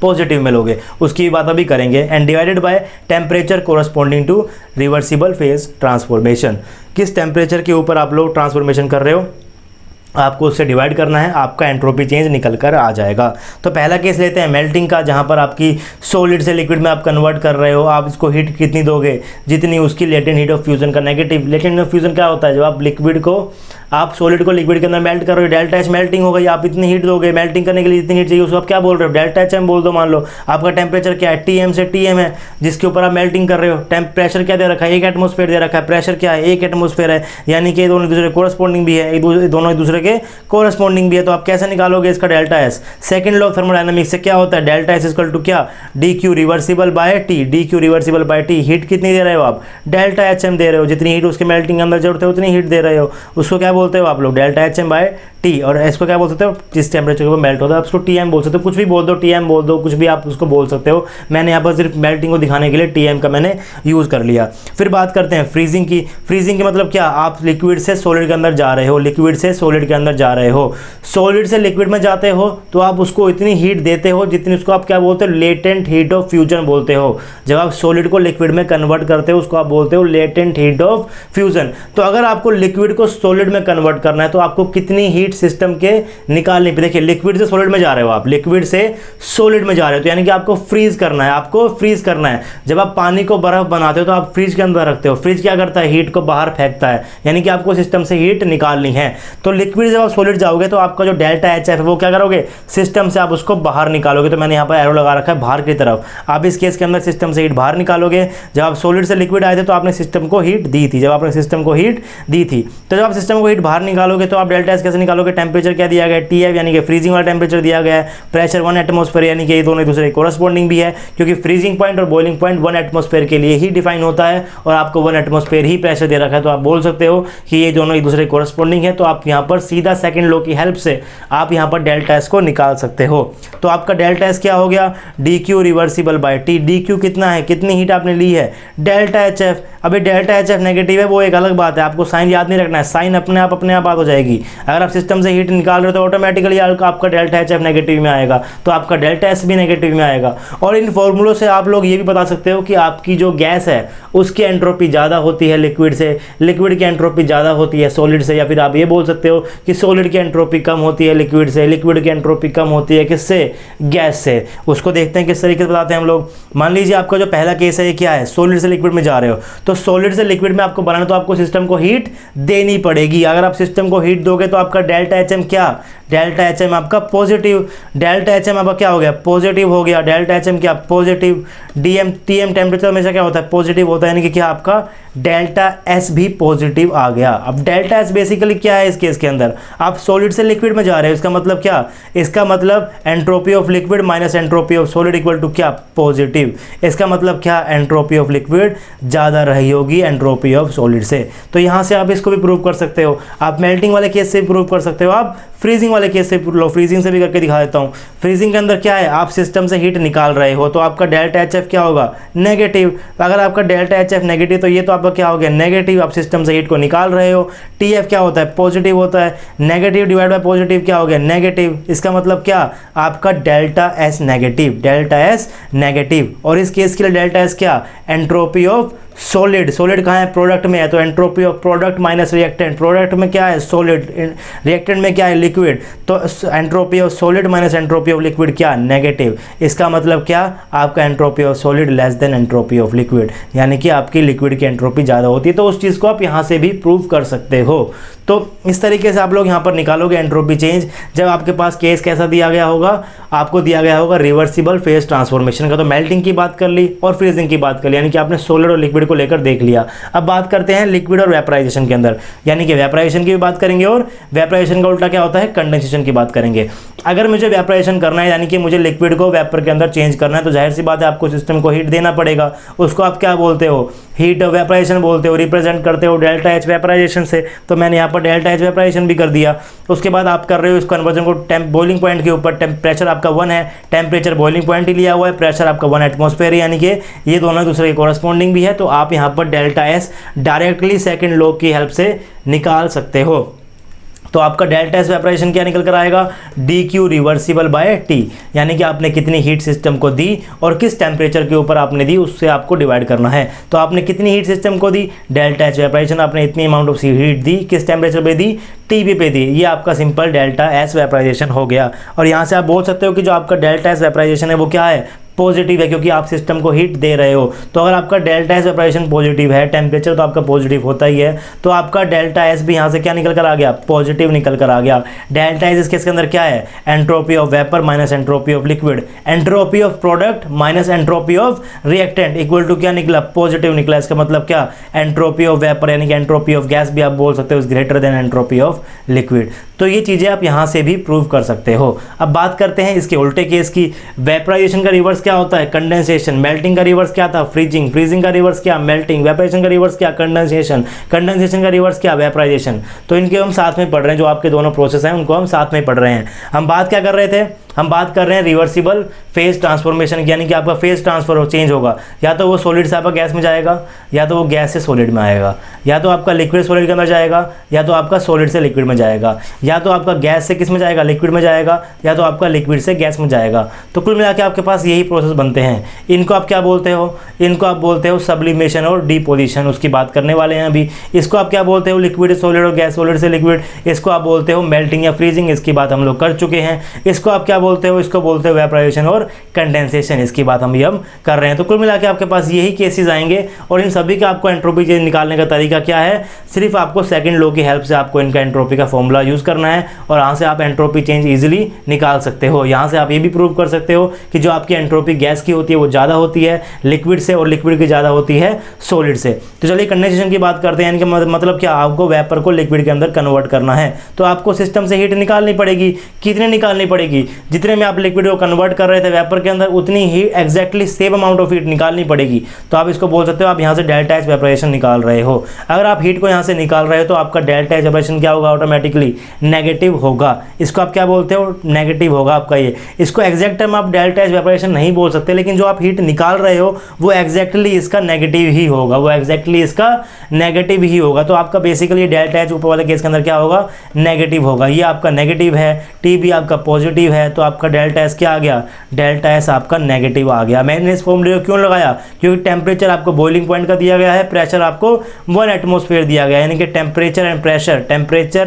पॉजिटिव में लोगे, उसकी बात अभी करेंगे। And divided by temperature corresponding to reversible phase transformation. किस टेम्परेचर के ऊपर आप लोग ट्रांसफॉर्मेशन कर रहे हो, आपको उससे डिवाइड करना है, आपका एंट्रोपी चेंज निकल कर आ जाएगा। तो पहला केस लेते हैं मेल्टिंग का, जहाँ पर आपकी सॉलिड से लिक्विड में आप कन्वर्ट कर रहे हो। आप इसको हीट कितनी दोगे? जितनी उसकी लेटेंट हीट ऑफ फ्यूजन का negative. Latent heat of fusion क्या होता है? जब आप लिक्विड को, आप सॉलिड को लिक्विड के अंदर मेल्ट कर रहे हो, डेल्टा एच मेल्टिंग हो गई, आप इतनी हीट दोगे। मेल्टिंग करने के लिए जितनी हीट चाहिए उसको आप क्या बोल रहे हो? डेल्टा एच एम बोल दो। मान लो आपका टेम्परेचर क्या है? टी एम से टी एम है, जिसके ऊपर आप मेल्टिंग कर रहे हो। प्रेशर क्या दे रखा है? 1 एटमॉस्फेयर दे रखा है। प्रेशर क्या है? 1 एटमॉस्फेयर है, यानी कि दोनों एक दूसरे कोरस्पॉन्डिंग भी है, दोनों एक दूसरे के कोरस्पॉन्डिंग भी है। तो आप कैसे निकालोगे इसका delta S? Second law of thermodynamics से क्या होता है? डेल्टा एस इक्वल टू क्या? D Q reversible by T. D Q reversible by T. Heat कितनी दे रहे हो आप? डेल्टा एच एम दे रहे हो। जितनी हीट उसके मेल्टिंग के अंदर जरूरत है उतनी हीट दे रहे हो। उसको क्या बोलते हो आप लोग? Delta H M by T. और इसको क्या बोल सकते हो? जिस टेम्परेचर के ऊपर मेल्ट होता है आप उसको टी एम बोल सकते हो। कुछ भी बोल दो, टी एम बोल दो, कुछ भी आप उसको बोल सकते हो। मैंने यहाँ पर सिर्फ मेल्टिंग को दिखाने के लिए टी एम का मैंने यूज़ कर लिया। फिर बात करते हैं फ्रीजिंग की। फ्रीजिंग के मतलब क्या? आप लिक्विड से सॉलिड के अंदर जा रहे हो, लिक्विड से सॉलिड के अंदर जा रहे हो, सॉलिड से लिक्विड में जाते हो, तो आप उसको इतनी हीट देते हो जितनी, उसको आप क्या बोलते हो? लेटेंट हीट ऑफ फ्यूजन बोलते हो। जब आप सॉलिड को लिक्विड में कन्वर्ट करते हो उसको आप बोलते हो लेटेंट हीट ऑफ फ्यूजन। तो अगर आपको लिक्विड को सॉलिड में कन्वर्ट करना है तो आपको कितनी हीट सिस्टम के निकालनी पड़ेगी? देखिए लिक्विड से सॉलिड में जा रहे हो आप, लिक्विड से सॉलिड में जा रहे हो, तो यानी कि आपको फ्रीज करना है, आपको फ्रीज करना है। जब आप पानी को बर्फ बनाते हो तो आप फ्रिज के अंदर रखते हो, फ्रिज क्या करता है? हीट को बाहर फेंकता है, यानी कि आपको सिस्टम से हीट निकालनी है। तो लिक्विड जब आप सॉलिड जाओगे तो आपका जो डेल्टा एच है वो क्या करोगे? सिस्टम से आप उसको बाहर निकालोगे। तो मैंने यहाँ पर एरो लगा रखा है बाहर की तरफ। आप इस केस के अंदर सिस्टम से हीट बाहर निकालोगे। जब आप सॉलिड से लिक्विड आए थे तो आपने सिस्टम को हीट दी थी, जब आपने सिस्टम को हीट दी थी, तो जब आप सिस्टम को हीट बाहर निकालोगे तो आप डेल्टा एच कैसे निकालोगे? टेम्परेचर क्या दिया गया है? टी एफ, यानी कि फ्रीजिंग वाला टेम्परेचर दिया गया है। प्रेशर 1 एटमॉस्फेयर, यानी कि ये दोनों एक दूसरे कोरस्पॉन्डिंग भी है, क्योंकि फ्रीजिंग पॉइंट और बॉइलिंग पॉइंट 1 एटमॉस्फेयर के लिए ही डिफाइन होता है, और आपको 1 एटमॉस्फेयर ही प्रेशर दे रखा है। तो आप बोल सकते हो कि ये दोनों एक दूसरे कोरस्पॉन्डिंग है। तो आप यहाँ पर सीधा सेकंड लॉ की हेल्प से आप यहाँ पर डेल्टा एस को निकाल सकते हो। तो आपका डेल्टा एस क्या हो गया? D Q reversible by T. D Q कितना है? कितनी हीट आपने ली है? Delta H F. अभी डेल्टा एच एफ नेगेटिव है वो एक अलग बात है, आपको साइन याद नहीं रखना है, साइन अपने आप बात हो जाएगी। अगर आप सिस्टम से हीट निकाल रहे हो तो ऑटोमेटिकली आपका डेल्टा एच एफ नेगेटिव में आएगा, तो आपका डेल्टा एस भी नेगेटिव में आएगा। और इन फॉर्मूलों से आप लोग ये भी बता सकते हो कि आपकी जो गैस है उसकी एंट्रोपी ज़्यादा होती है लिक्विड से, लिक्विड की एंट्रोपी ज़्यादा होती है सॉलिड से, या फिर आप ये बोल सकते हो कि सॉलिड की एंट्रोपी कम होती है लिक्विड से, लिक्विड की एंट्रोपी कम होती है किससे? गैस से। उसको देखते हैं किस तरीके से बताते हैं हम लोग। मान लीजिए आपका जो पहला केस है ये क्या है? सॉलिड से लिक्विड में जा रहे हो, तो सॉलिड से लिक्विड में आपको बनाना तो आपको सिस्टम को हीट देनी पड़ेगी। अगर आप सिस्टम को हीट दोगे तो आपका डेल्टा एच एम क्या? डेल्टा एच एम आपका पॉजिटिव। डेल्टा एच एम आपका क्या हो गया? पॉजिटिव हो गया। डेल्टा एच एम क्या? Positive. D M T M temperature हमेशा क्या होता है? पॉजिटिव होता है, यानी कि क्या आपका डेल्टा एस भी पॉजिटिव आ गया। अब डेल्टा एस बेसिकली क्या है इस केस के अंदर? आप सॉलिड से लिक्विड में जा रहे हो, इसका मतलब क्या? इसका मतलब entropy of liquid minus entropy of solid equal to क्या? पॉजिटिव। इसका मतलब क्या? एंट्रोपी ऑफ लिक्विड ज़्यादा रही होगी एंट्रोपी ऑफ सॉलिड से। तो यहाँ से आप इसको भी प्रूव कर सकते हो, आप मेल्टिंग वाले केस से भी प्रूव कर सकते हो, आप फ्रीजिंग वाले केस से लो, फ्रीजिंग से भी करके दिखा देता हूँ। फ्रीजिंग के अंदर क्या है? आप सिस्टम से हीट निकाल रहे हो, तो आपका डेल्टा एच एफ क्या होगा? नेगेटिव। अगर आपका डेल्टा एच एफ नेगेटिव तो ये तो आपका क्या हो गया? नेगेटिव। आप सिस्टम से हीट को निकाल रहे हो। टी एफ क्या होता है? पॉजिटिव होता है। नेगेटिव डिवाइड बाय पॉजिटिव क्या हो गया? नेगेटिव। इसका मतलब क्या? आपका delta S negative, delta S negative. और इस केस के लिए डेल्टा एस क्या? एंट्रोपी ऑफ सॉलिड, सॉलिड कहाँ है, प्रोडक्ट में है, तो entropy of product minus reactant, product में क्या है सॉलिड, रिएक्टेंट में क्या है लिक्विड, तो entropy of solid minus entropy of liquid क्या, नेगेटिव। इसका मतलब क्या, आपका entropy of solid less than entropy of liquid, यानी कि आपकी लिक्विड की एंट्रोपी ज़्यादा होती है। तो उस चीज़ को आप यहाँ से भी प्रूव कर सकते हो। तो इस तरीके से आप लोग यहाँ पर निकालोगे एंट्रोपी चेंज। जब आपके पास केस कैसा दिया गया होगा, आपको दिया गया होगा रिवर्सिबल फेज ट्रांसफॉर्मेशन का। तो मेल्टिंग की बात कर ली और फ्रीजिंग की बात कर ली, यानी कि आपने सॉलिड और लिक्विड को लेकर देख लिया। अब बात करते हैं लिक्विड और वेपराइजेशन के अंदर, यानी कि वेपराइजेशन की भी बात करेंगे और वेपराइजेशन का उल्टा क्या होता है, कंडेंसेशन की बात करेंगे। अगर मुझे वेपराइजेशन करना है, यानी कि मुझे लिक्विड को वेपर के अंदर चेंज करना है, तो जाहिर सी बात है आपको सिस्टम को हीट देना पड़ेगा। उसको आप क्या बोलते हो, हीट वेपराइजेशन बोलते हो, रिप्रेजेंट करते हो डेल्टा एच वेपराइजेशन से। तो मैंने यहाँ पर डेल्टा एच वेपराइजेशन भी कर दिया। उसके बाद आप कर रहे हो इस कन्वर्जन को बॉइलिंग पॉइंट के ऊपर। प्रेशर आपका 1 है, टेम्परेचर बॉइलिंग पॉइंट ही लिया हुआ है, प्रेशर आपका 1 एटमॉस्फेयर है, यानी कि ये दोनों एक दूसरे के कॉरस्पॉन्डिंग भी है। तो आप यहाँ पर delta S directly second law की हेल्प से निकाल सकते हो। तो आपका डेल्टा एस वेपराइजेशन क्या निकल कर आएगा, D Q reversible by T, यानी कि आपने कितनी हीट सिस्टम को दी और किस टेम्परेचर के ऊपर आपने दी, उससे आपको डिवाइड करना है। तो आपने कितनी हीट सिस्टम को दी, डेल्टा एच वेपराइजेशन, आपने इतनी अमाउंट ऑफ हीट दी, किस टेम्परेचर पे दी, टीबी पे दी। ये आपका सिंपल डेल्टा एस वेपराइजेशन हो गया। और यहाँ से आप बोल सकते हो कि जो आपका डेल्टा एस वेपराइजेशन है वो क्या है, पॉजिटिव है, क्योंकि आप सिस्टम को हीट दे रहे हो। तो अगर आपका डेल्टा एस वेपराइजेशन पॉजिटिव है, टेम्परेचर तो आपका पॉजिटिव होता ही है, तो आपका डेल्टा एस भी यहाँ से क्या निकल कर आ गया, पॉजिटिव निकल कर आ गया। डेल्टा एस इसके अंदर क्या है, entropy of vapour minus entropy of liquid, entropy of product minus entropy of reactant equal to क्या निकला, पॉजिटिव निकला। इसका मतलब क्या, एंट्रोपी ऑफ वेपर यानी कि एंट्रोपी ऑफ गैस भी आप बोल सकते हो is greater than entropy of liquid. तो ये चीज़ें आप यहाँ से भी प्रूव कर सकते हो। अब बात करते हैं इसके उल्टे केस की। वेपराइजेशन का रिवर्स क्या होता है, कंडेंसेशन। मेल्टिंग का रिवर्स क्या था, फ्रीजिंग। फ्रीजिंग का रिवर्स क्या, मेल्टिंग। वेपराइजेशन का रिवर्स क्या, कंडेंसेशन। कंडेंसेशन का रिवर्स क्या, वेपराइजेशन। तो इनके हम साथ में पढ़ रहे हैं, जो आपके दोनों प्रोसेस हैं उनको हम साथ में पढ़ रहे हैं। हम बात क्या कर रहे थे, हम बात कर रहे हैं रिवर्सिबल फेज ट्रांसफॉर्मेशन, यानी कि आपका फेज ट्रांसफर चेंज होगा, या तो वो सॉलिड से आपका गैस में जाएगा, या तो वो गैस से सॉलिड में आएगा, या तो आपका लिक्विड सॉलिड के अंदर जाएगा, या तो आपका सॉलिड से लिक्विड में जाएगा, या तो आपका गैस से किस में जाएगा, लिक्विड में जाएगा, या तो आपका लिक्विड से गैस में जाएगा। तो कुल मिला के आपके पास यही प्रोसेस बनते हैं। इनको आप क्या बोलते हो, इनको आप बोलते हो सब्लिमेशन और डिपोजिशन, उसकी बात करने वाले हैं अभी। इसको आप क्या बोलते हो, लिक्विड सॉलिड और गैस सॉलिड से लिक्विड, इसको आप बोलते हो मेल्टिंग या फ्रीजिंग, इसकी बात हम लोग कर चुके हैं। इसको आप क्या बोलते हो, इसको बोलते हो वेपराइजेशन और कंडेंसेशन, इसकी बात हम कर रहे हैं। तो कुल मिला के आपके पास यही केसेस आएंगे और इन सभी का आपको एंट्रोपी चेंज निकालने का तरीका क्या है, सिर्फ आपको सेकंड लॉ की हेल्प से आपको इनका एंट्रोपी का फॉर्मूला यूज करना है और यहाँ से आप एंट्रोपी चेंज इजीली निकाल सकते हो। यहाँ से आप ये भी प्रूव कर सकते हो कि जो आपकी एंट्रोपी गैस की होती है वो ज़्यादा होती है लिक्विड से और लिक्विड की ज़्यादा होती है सॉलिड से। तो चलिए कंडेंसेशन की बात करते हैं। इनका मतलब क्या, आपको वेपर को लिक्विड के अंदर कन्वर्ट करना है, तो आपको सिस्टम से हीट निकालनी पड़ेगी। कितने निकालनी पड़ेगी, जितने में आप लिक्विड को कन्वर्ट कर रहे थे वेपर के अंदर, उतनी ही exactly same amount of heat निकालनी पड़ेगी। तो आप इसको बोल सकते हो, आप यहाँ से डेल्टा एच वेपराइजेशन निकाल रहे हो। अगर आप हीट को यहाँ से निकाल रहे हो तो आपका डेल्टा एच वेपराइजेशन क्या होगा, ऑटोमेटिकली नेगेटिव होगा। इसको आप क्या बोलते हो, नेगेटिव होगा आपका ये। इसको एग्जैक्ट टर्म आप डेल्टा एच वेपराइजेशन नहीं बोल सकते, लेकिन जो आप हीट निकाल रहे हो वो एग्जैक्टली इसका नेगेटिव ही होगा, वो एग्जैक्टली इसका नेगेटिव ही होगा। तो आपका बेसिकली डेल्टा एच ऊपर वाले केस के अंदर क्या होगा, नेगेटिव होगा। ये आपका नेगेटिव है, टी भी आपका पॉजिटिव है, तो आपका डेल्टा एस क्या आ गया, डेल्टा एस आपका नेगेटिव आ गया। मैंने इस फॉर्मूले को क्यों लगाया, क्योंकि टेम्परेचर आपको बॉइलिंग पॉइंट का दिया गया है, प्रेशर आपको 1 एटमॉस्फेयर दिया गया है, यानी कि temperature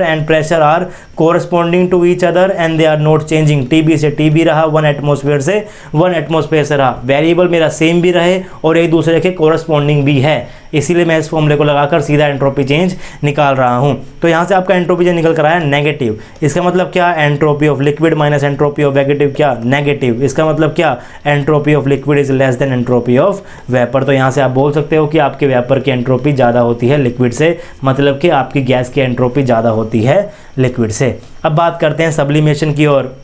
and pressure are corresponding to each other and they are not changing. TB से टीबी रहा, 1 एटमॉस्फेयर से 1 एटमॉस्फेयर से रहा, वेरिएबल मेरा सेम भी रहे और एक दूसरे के कोरस्पॉन्डिंग भी है, इसीलिए मैं इस फॉर्मूले को लगाकर सीधा एंट्रोपी चेंज निकाल रहा हूं। तो यहां से आपका एंट्रोपी चेंज निकल कर आया नेगेटिव। इसका मतलब क्या, entropy of liquid minus entropy of वेगेटिव क्या, नेगेटिव। इसका मतलब क्या, entropy of liquid is less than entropy of vapour. तो यहां से आप बोल सकते हो कि आपके वेपर की एंट्रोपी ज़्यादा होती है लिक्विड से, मतलब कि आपकी गैस की एंट्रोपी ज़्यादा होती है लिक्विड से। अब बात करते हैं सब्लिमेशन की और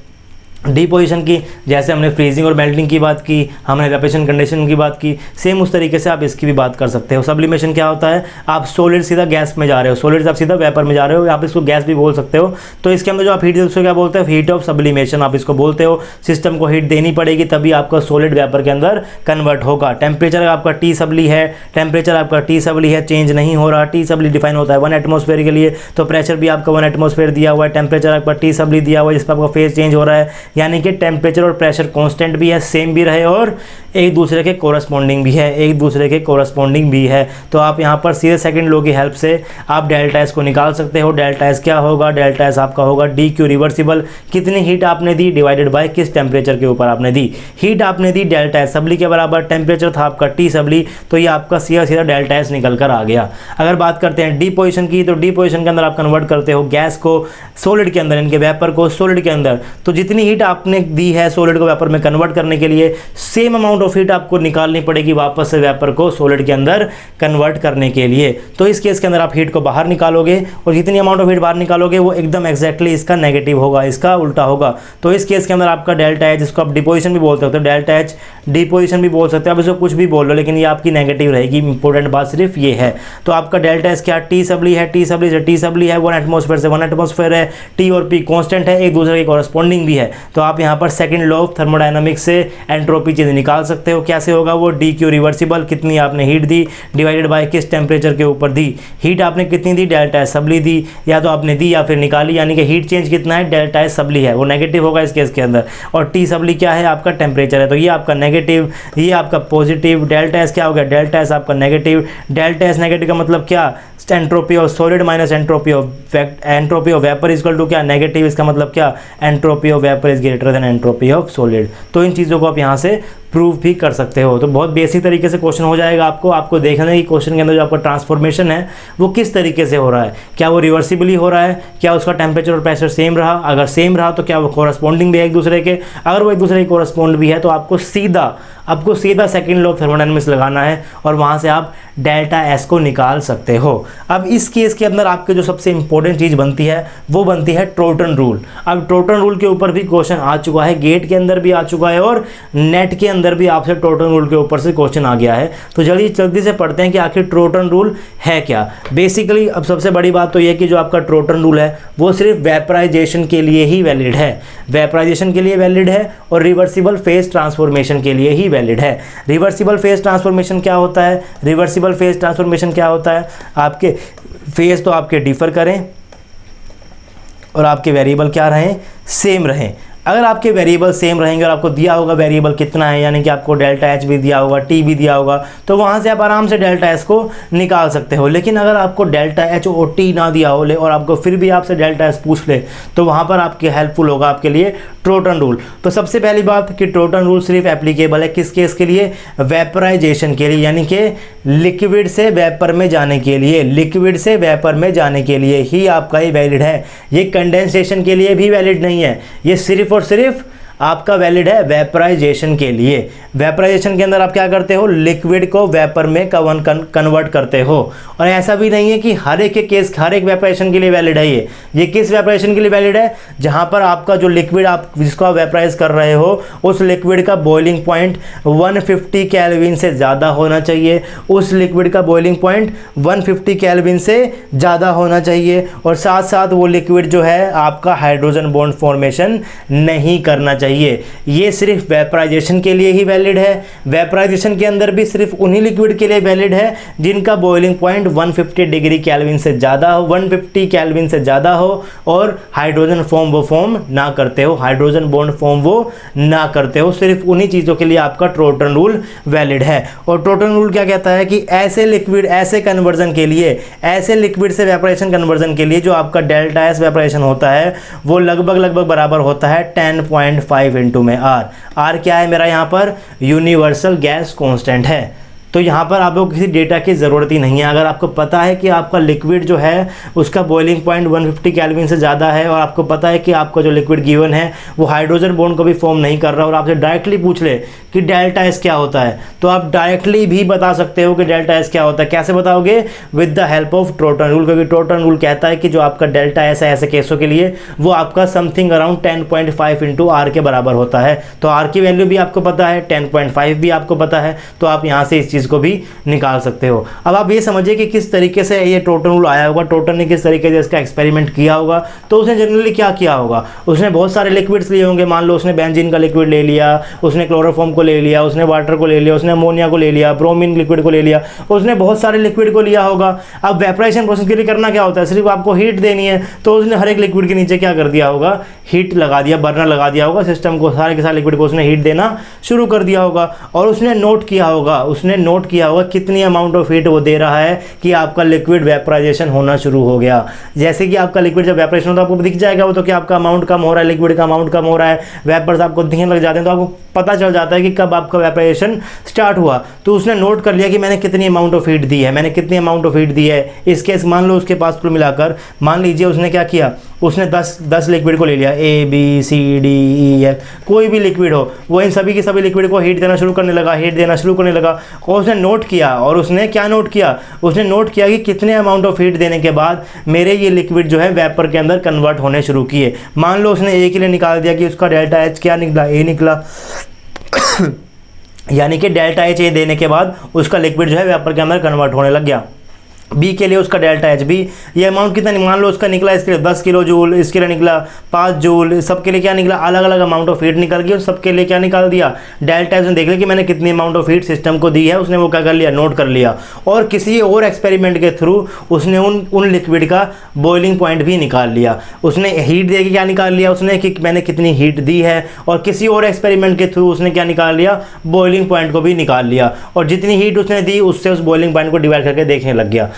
डिपोजिशन की। जैसे हमने फ्रीजिंग और मेल्टिंग की बात की, हमने वेपरेशन कंडीशन की बात की, सेम उस तरीके से आप इसकी भी बात कर सकते हो। सब्लिमेशन क्या होता है, आप सॉलिड सीधा गैस में जा रहे हो, सॉलिड से आप सीधा वेपर में जा रहे हो, आप इसको गैस भी बोल सकते हो। तो इसके अंदर जो आप हीट उसको क्या बोलते हो, हीट ऑफ सब्लिमेशन आप इसको बोलते हो। सिस्टम को हीट देनी पड़ेगी तभी आपका सॉलिड वेपर के अंदर कन्वर्ट होगा। टेम्परेचर आपका टी सबली है, टेम्परेचर आपका टी सबली है, चेंज नहीं हो रहा। टी सबली डिफाइन होता है 1 एटमॉस्फेयर के लिए, तो प्रेशर भी आपका 1 एटमॉस्फेयर दिया हुआ है, टेम्परेचर आपका टी सबली दिया हुआ है, जिस पर आपका फेज चेंज हो रहा है, यानी कि टेम्परेचर और प्रेशर कांस्टेंट भी है, सेम भी रहे और एक दूसरे के कोरस्पॉन्डिंग भी है, एक दूसरे के कोरस्पॉन्डिंग भी है। तो आप यहाँ पर सीधे सेकंड लॉ की हेल्प से आप डेल्टा एस को निकाल सकते हो। डेल्टा एस क्या होगा, डेल्टा एस आपका होगा डी क्यू रिवर्सिबल, कितनी हीट आपने दी डिवाइडेड बाय किस टेम्परेचर के ऊपर आपने दी। हीट आपने दी डेल्टा एस सबली के बराबर, टेम्परेचर था आपका टी सबली, तो ये आपका सीधा सीधा डेल्टा एस निकल कर आ गया। अगर बात करते हैं डी पोजीशन की, तो डी पोजीशन के अंदर आप कन्वर्ट करते हो गैस को सॉलिड के अंदर, इनके वेपर को सॉलिड के अंदर। तो जितनी हीट आपने दी है सॉलिड को वेपर में कन्वर्ट करने के लिए, सेम अमाउंट ऑफ हीट आपको निकालनी पड़ेगी वापस से वेपर को सॉलिड के अंदर कन्वर्ट करने के लिए। तो इस केस के अंदर आप हीट को बाहर निकालोगे और जितनी अमाउंट ऑफ हीट बाहर निकालोगे वो एकदम एक्जैक्टली इसका नेगेटिव होगा, इसका उल्टा होगा। तो इस केस के अंदर आपका डेल्टा एच, जिसको आप डिपोजिशन भी बोल सकते हो, डेल्टा एच डिपोजिशन भी बोल सकते हो, आप इसको कुछ भी बोल लो, लेकिन ये आपकी नेगेटिव रहेगी। इंपॉर्टेंट बात सिर्फ ये है। तो आपका डेल्टा एच क्या, टी सबली है, टी सबली से टी सबली है, 1 एटमॉस्फेयर से 1 एटमॉस्फेयर है, टी और पी कांस्टेंट है, एक दूसरे के कॉरस्पॉन्डिंग भी है। तो आप यहाँ पर सेकंड लॉ ऑफ थर्मोडायनामिक्स से एंट्रोपी चेंज निकाल सकते हो। कैसे होगा वो, डी क्यू रिवर्सिबल, कितनी आपने हीट दी डिवाइडेड बाय किस टेम्परेचर के ऊपर दी। हीट आपने कितनी दी, डेल्टा एच सबली दी, या तो आपने दी या फिर निकाली, यानी कि हीट चेंज कितना है, डेल्टा एच सबली है, वो नेगेटिव होगा इस केस के अंदर। और टी सबली क्या है, आपका टेम्परेचर है, तो ये आपका नेगेटिव, ये आपका पॉजिटिव। डेल्टा एस क्या हो गया, डेल्टा एस आपका नेगेटिव। डेल्टा एस नेगेटिव का मतलब क्या, entropy of solid minus entropy of vapour is equal to क्या, नेगेटिव। इसका मतलब क्या, entropy of vapour is greater than entropy of solid. तो इन चीज़ों को आप यहाँ से प्रूव भी कर सकते हो। तो बहुत बेसिक तरीके से क्वेश्चन हो जाएगा आपको देखना है कि क्वेश्चन के अंदर जो आपका ट्रांसफॉर्मेशन है वो किस तरीके से हो रहा है। क्या वो रिवर्सिबली हो रहा है, क्या उसका टेम्परेचर और प्रेशर सेम रहा, अगर सेम रहा तो क्या वो कोरस्पॉन्डिंग भी है एक दूसरे के, अगर वो एक दूसरे के कोरस्पॉन्ड भी है तो आपको सीधा सेकंड लॉ ऑफ थर्मोडायनामिक्स लगाना है और वहाँ से आप डेल्टा एस को निकाल सकते हो। अब इस केस के अंदर आपके जो सबसे इंपॉर्टेंट चीज़ बनती है वो बनती है ट्रोटन रूल। अब ट्रोटन रूल के ऊपर भी क्वेश्चन आ चुका है, गेट के अंदर भी आ चुका है और नेट के अंदर भी आपसे ट्रोटन रूल के ऊपर से क्वेश्चन आ गया है। तो जल्दी से पढ़ते हैं कि आखिर ट्रोटन रूल है क्या। बेसिकली अब सबसे बड़ी बात तो यह कि जो आपका ट्रोटन रूल है वो सिर्फ वेपराइजेशन के लिए ही वैलिड है, वेपराइजेशन के लिए वैलिड है और रिवर्सिबल फेज ट्रांसफॉर्मेशन के लिए ही वैलिड है। रिवर्सिबल फेज ट्रांसफॉर्मेशन क्या होता है, रिवर्सिबल फेज ट्रांसफॉर्मेशन क्या होता है, आपके फेज तो आपके डिफर करें और आपके वेरिएबल क्या रहें, सेम रहें। अगर आपके वेरिएबल सेम रहेंगे और आपको दिया होगा वेरिएबल कितना है, यानी कि आपको डेल्टा एच भी दिया होगा, टी भी दिया होगा, तो वहाँ से आप आराम से डेल्टा एच को निकाल सकते हो। लेकिन अगर आपको डेल्टा एच और टी ना दिया हो और आपको फिर भी आपसे डेल्टा एच पूछ ले तो वहाँ पर आपके हेल्पफुल होगा आपके लिए ट्रोटन रूल। तो सबसे पहली बात कि ट्रोटन रूल सिर्फ एप्लीकेबल है किस केस के लिए, वेपराइजेशन के लिए, यानी कि लिक्विड से वेपर में जाने के लिए, लिक्विड से वेपर में जाने के लिए ही आपका ये वैलिड है। ये कंडेंसेशन के लिए भी वैलिड नहीं है, ये सिर्फ और सिर्फ आपका वैलिड है वेपराइजेशन के लिए। वेपराइजेशन के अंदर आप क्या करते हो, लिक्विड को वेपर में कन्वर्ट करते हो। और ऐसा भी नहीं है कि हर एक केस, हर एक वेपराइजेशन के लिए वैलिड है ये किस वेपराइजेशन के लिए वैलिड है, जहां पर आपका जो लिक्विड आप जिसको आप वेपराइज कर रहे हो उस लिक्विड का बॉइलिंग पॉइंट 150 केल्विन से ज़्यादा होना चाहिए, उस लिक्विड का बॉइलिंग पॉइंट 150 केल्विन से ज़्यादा होना चाहिए, और साथ साथ वो लिक्विड जो है आपका हाइड्रोजन बॉन्ड फॉर्मेशन नहीं करना चाहिए। ये सिर्फ वेपराइजेशन के लिए ही वैलिड है। वेपराइजेशन के अंदर भी सिर्फ उन्हीं लिक्विड के लिए वैलिड है जिनका बॉइलिंग पॉइंट 150 डिग्री केल्विन से ज़्यादा हो, 150 केल्विन से ज़्यादा हो और हाइड्रोजन फॉर्म ना करते हो, हाइड्रोजन बॉन्ड फॉर्म वो ना करते हो। सिर्फ उन्हीं चीज़ों के लिए आपका ट्रोटन रूल वैलिड है। और ट्रोटन रूल क्या कहता है कि ऐसे लिक्विड, ऐसे कन्वर्जन के लिए, ऐसे लिक्विड से वेपराइजेशन कन्वर्जन के लिए जो आपका डेल्टा एस वेपराइजेशन होता है वो लगभग बराबर होता है 10.5 इंटू में आर। आर क्या है मेरा यहाँ पर, यूनिवर्सल गैस कांस्टेंट है। तो यहाँ पर आपको किसी डेटा की ज़रूरत ही नहीं है। अगर आपको पता है कि आपका लिक्विड जो है उसका बॉइलिंग पॉइंट 150 केल्विन से ज़्यादा है और आपको पता है कि आपका जो लिक्विड गिवन है वो हाइड्रोजन बॉन्ड को भी फॉर्म नहीं कर रहा और आपसे डायरेक्टली पूछ ले कि डेल्टा एस क्या होता है, तो आप डायरेक्टली भी बता सकते हो कि डेल्टा एस क्या होता है। कैसे बताओगे, with the help of Trouton rule, क्योंकि ट्रोटन रूल कहता है कि जो आपका डेल्टा एस है ऐसे केसों के लिए वो आपका समथिंग अराउंड 10.5 इंटू आर के बराबर होता है। तो आर की वैल्यू भी आपको पता है, 10.5 भी आपको पता है, तो आप यहाँ से इस चीज़ चीज़ को भी निकाल सकते हो। अब आप ये समझिए कि किस तरीके से ये टोटन रूल आया होगा, टोटन ने किस तरीके से इसका एक्सपेरिमेंट किया होगा। तो उसने जनरली क्या किया होगा, उसने बहुत सारे लिक्विड्स लिए होंगे। मान लो उसने बेंजीन का लिक्विड ले लिया, उसने क्लोरोफॉर्म को ले लिया, उसने वाटर को ले लिया, उसने अमोनिया को ले लिया, ब्रोमीन लिक्विड को ले लिया, उसने बहुत सारे लिक्विड को लिया होगा। अब वेपराइजेशन प्रोसेस के लिए करना क्या होता है, सिर्फ आपको हीट देनी है। तो उसने हर एक लिक्विड के नीचे क्या कर दिया होगा, हीट लगा दिया, बर्नर लगा दिया होगा, सिस्टम को सारे के सारे लिक्विड को उसने हीट देना शुरू कर दिया होगा। और उसने नोट किया होगा कितनी अमाउंट ऑफ हीट वो दे रहा है कि आपका लिक्विड वेपराइजेशन होना शुरू हो गया। जैसे कि आपका लिक्विड जब वेपराइजेशन होता है आपको दिख जाएगा वो, तो कि आपका अमाउंट कम हो रहा है, लिक्विड का अमाउंट कम हो रहा है, वेपर्स आपको दिखने लग जाते हैं, तो आपको पता चल जाता है कि कब आपका वेपराइजेशन स्टार्ट हुआ। तो उसने नोट कर लिया कि मैंने कितनी अमाउंट ऑफ हीट दी है, इस केस मान लो उसके पास कुल मिलाकर मान लीजिए उसने क्या किया, उसने 10 लिक्विड को ले लिया, ABCDEF कोई भी लिक्विड हो, वो इन सभी की सभी लिक्विड को हीट देना शुरू करने लगा। और उसने नोट किया, और उसने क्या नोट किया, उसने नोट किया कि कितने अमाउंट ऑफ हीट देने के बाद मेरे ये लिक्विड जो है वेपर के अंदर कन्वर्ट होने शुरू किए। मान लो उसने A के लिए निकाल दिया कि उसका डेल्टा H क्या निकला, A निकला यानी कि डेल्टा H देने के बाद उसका लिक्विड जो है वेपर के अंदर कन्वर्ट होने लग गया। बी के लिए उसका डेल्टा एच बी, ये अमाउंट कितना, मान लो उसका निकला इसके लिए 10 किलो जूल, इसके लिए निकला 5 जूल, सबके लिए क्या निकला, अलग अलग अमाउंट ऑफ हीट निकल गई और सबके लिए क्या निकाल दिया, डेल्टा एच ने देख लिया कि मैंने कितनी अमाउंट ऑफ हीट सिस्टम को दी है, उसने वो क्या कर लिया, नोट कर लिया। और किसी और एक्सपेरिमेंट के थ्रू उसने उन लिक्विड का बॉइलिंग पॉइंट भी निकाल लिया। उसने हीट दे के क्या निकाल लिया उसने कि मैंने कितनी हीट दी है, और किसी और एक्सपेरिमेंट के थ्रू उसने क्या निकाल लिया, बॉइलिंग पॉइंट को भी निकाल लिया। और जितनी हीट उसने दी उससे उस बॉइलिंग पॉइंट को डिवाइड करके देखने लग गया,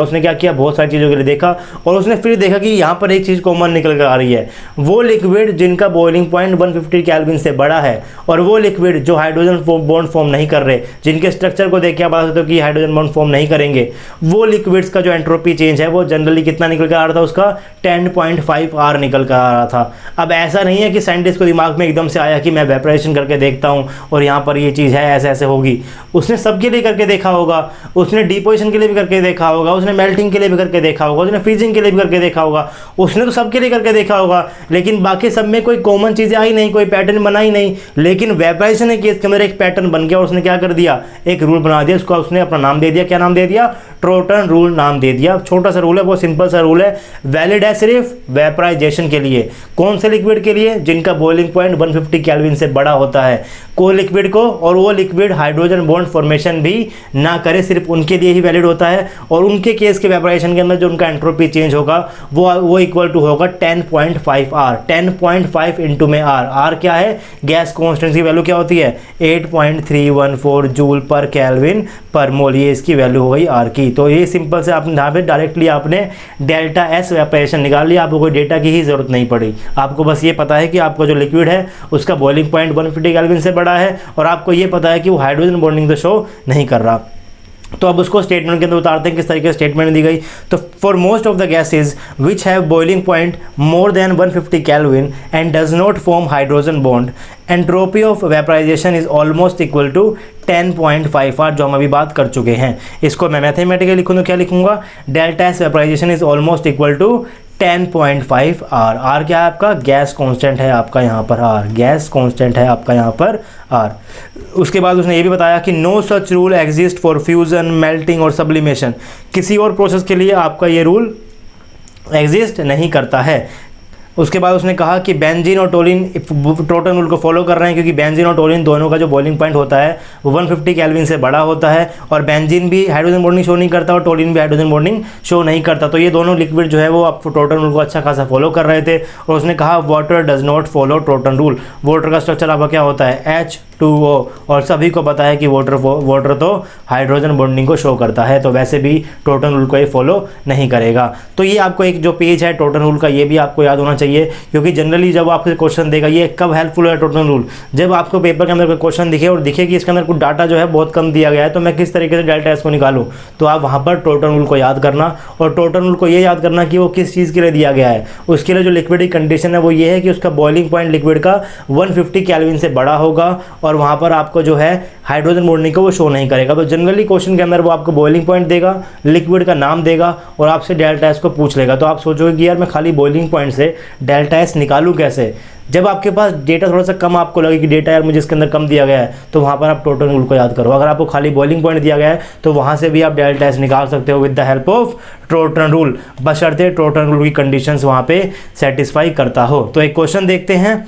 उसने क्या किया, बहुत सारी चीज़ों के लिए देखा, और उसने फिर देखा कि यहाँ पर एक चीज़ कॉमन निकल कर आ रही है, वो लिक्विड जिनका बॉइलिंग पॉइंट 150 केल्विन से बड़ा है, और वो लिक्विड जो हाइड्रोजन बॉन्ड फॉर्म नहीं कर रहे, जिनके स्ट्रक्चर को देख के आप बता सकते हो कि हाइड्रोजन बॉन्ड फॉर्म नहीं करेंगे, वो लिक्विड्स का जो एंट्रोपी चेंज है वो जनरली कितना निकल कर आ रहा था, उसका 10.5 R निकल कर आ रहा था। अब ऐसा नहीं है कि साइंटिस्ट को दिमाग में एकदम से आया कि मैं वेपराइजेशन करके देखता हूँ और यहाँ पर ये चीज़ है, ऐसे ऐसे होगी। उसने सबके लिए करके देखा होगा, उसने डिपोजिशन के लिए भी करके देखा होगा, उसने मेल्टिंग के लिए भी करके देखा होगा, उसने फ्रीजिंग के लिए भी करके देखा होगा, उसने तो सबके लिए करके देखा होगा, लेकिन बाकी सब में कोई कॉमन चीज़ें आई नहीं, कोई पैटर्न बना ही नहीं। लेकिन वेपराइजेशन के केस के अंदर एक पैटर्न बन गया और उसने क्या कर दिया, एक रूल बना दिया, उसको उसने अपना नाम दे दिया। क्या नाम दे दिया, टोटन रूल नाम दे दिया। छोटा सा रूल है, बहुत सिंपल सा रूल है, वैलिड है सिर्फ वेपराइजेशन के लिए। कौन से लिक्विड के लिए, जिनका बॉइलिंग पॉइंट 150 केल्विन से बड़ा होता है, कोई लिक्विड को, और वो लिक्विड हाइड्रोजन बॉन्ड फॉर्मेशन भी ना करे, सिर्फ उनके लिए ही वैलिड होता है। और उनके केस के वेपराइजेशन के अंदर जो उनका एंट्रोपी चेंज होगा वो इक्वल टू होगा 10.5 R। 10.5 इंटू में R, R क्या है, गैस कॉन्स्टेंट की वैल्यू क्या होती है, 8.314 जूल पर केल्विन पर मोल, ये इसकी वैल्यू हो गई R की। तो ये सिंपल से आपने यहाँ पे डायरेक्टली आपने डेल्टा एस वेपराइजेशन निकाल लिया, आपको कोई डेटा की ही जरूरत नहीं पड़ी। आपको बस ये पता है कि आपका जो लिक्विड है उसका बॉइलिंग पॉइंट 150 केल्विन से बड़ा है, और आपको ये पता है कि वो हाइड्रोजन बॉन्डिंग तो शो नहीं कर रहा। तो अब उसको स्टेटमेंट के अंदर उतारते हैं, किस तरीके से स्टेटमेंट दी गई। तो for most of the gases which have boiling point more than 150 kelvin and does not form hydrogen bond, entropy of vaporisation is almost equal to 10.5 R, जो हम अभी बात कर चुके हैं। इसको मैं मैथमेटिकली लिखूँ तो क्या लिखूंगा, delta S vaporisation is almost equal to 10.5 R। R क्या है आपका, गैस कांस्टेंट है आपका यहाँ पर R, गैस कांस्टेंट है आपका यहाँ पर R। उसके बाद उसने ये भी बताया कि no such rule exist for fusion, melting और सब्लिमेशन, किसी और प्रोसेस के लिए आपका ये रूल एग्जिस्ट नहीं करता है। उसके बाद उसने कहा कि बेंजीन और टोलिन टोटन रूल को फॉलो कर रहे हैं, क्योंकि बेंजीन और टोलिन दोनों का जो बॉइलिंग पॉइंट होता है वो 150 केल्विन से बड़ा होता है, और बेंजीन भी हाइड्रोजन बॉन्डिंग शो नहीं करता और टोलिन भी हाइड्रोजन बॉन्डिंग शो नहीं करता। तो ये दोनों लिक्विड जो है वो आप टोटन रूल को अच्छा खासा फॉलो कर रहे थे। और उसने कहा water does not follow Totan rule, water का स्ट्रक्चर आपका क्या होता है, H2O, और सभी को पता है कि वाटर तो हाइड्रोजन बॉन्डिंग को शो करता है, तो वैसे भी टोटन रूल को ये फॉलो नहीं करेगा। तो ये आपको एक जो पेज है टोटन रूल का, ये भी आपको याद होना चाहिए, क्योंकि जनरली जब आपको क्वेश्चन देगा, ये कब हेल्पफुल है टोटन रूल, जब आपको पेपर के अंदर कोई क्वेश्चन दिखे और दिखे कि इसके अंदर कुछ डाटा जो है बहुत कम दिया गया है, तो मैं किस तरीके से डेल्टा एस को निकालूं, तो आप वहाँ पर टोटन रूल को याद करना, और टोटन रूल को ये याद करना कि वो किस चीज़ के लिए दिया गया है। उसके लिए जो लिक्विड की कंडीशन है वो ये है कि उसका बॉइलिंग पॉइंट लिक्विड का 150 केल्विन से बड़ा होगा, और वहाँ पर आपको जो है हाइड्रोजन बॉन्डिंग को वो शो नहीं करेगा। तो जनरली क्वेश्चन के अंदर वो आपको बॉइलिंग पॉइंट देगा, लिक्विड का नाम देगा और आपसे डेल्टा एस को पूछ लेगा। तो आप सोचोगे कि यार मैं खाली बॉइलिंग पॉइंट से डेल्टा एस निकालूँ कैसे। जब आपके पास डेटा थोड़ा सा कम आपको लगे कि डेटा यार मुझे इसके अंदर कम दिया गया है, तो वहाँ पर आप टोटल रूल को याद करो। अगर आपको खाली बॉइलिंग पॉइंट दिया गया है तो वहाँ से भी आप डेल्टा एस निकाल सकते हो with the help of total rule, बशर्ते टोटल रूल की कंडीशंस वहाँ पे सेटिस्फाई करता हो। तो एक क्वेश्चन देखते हैं,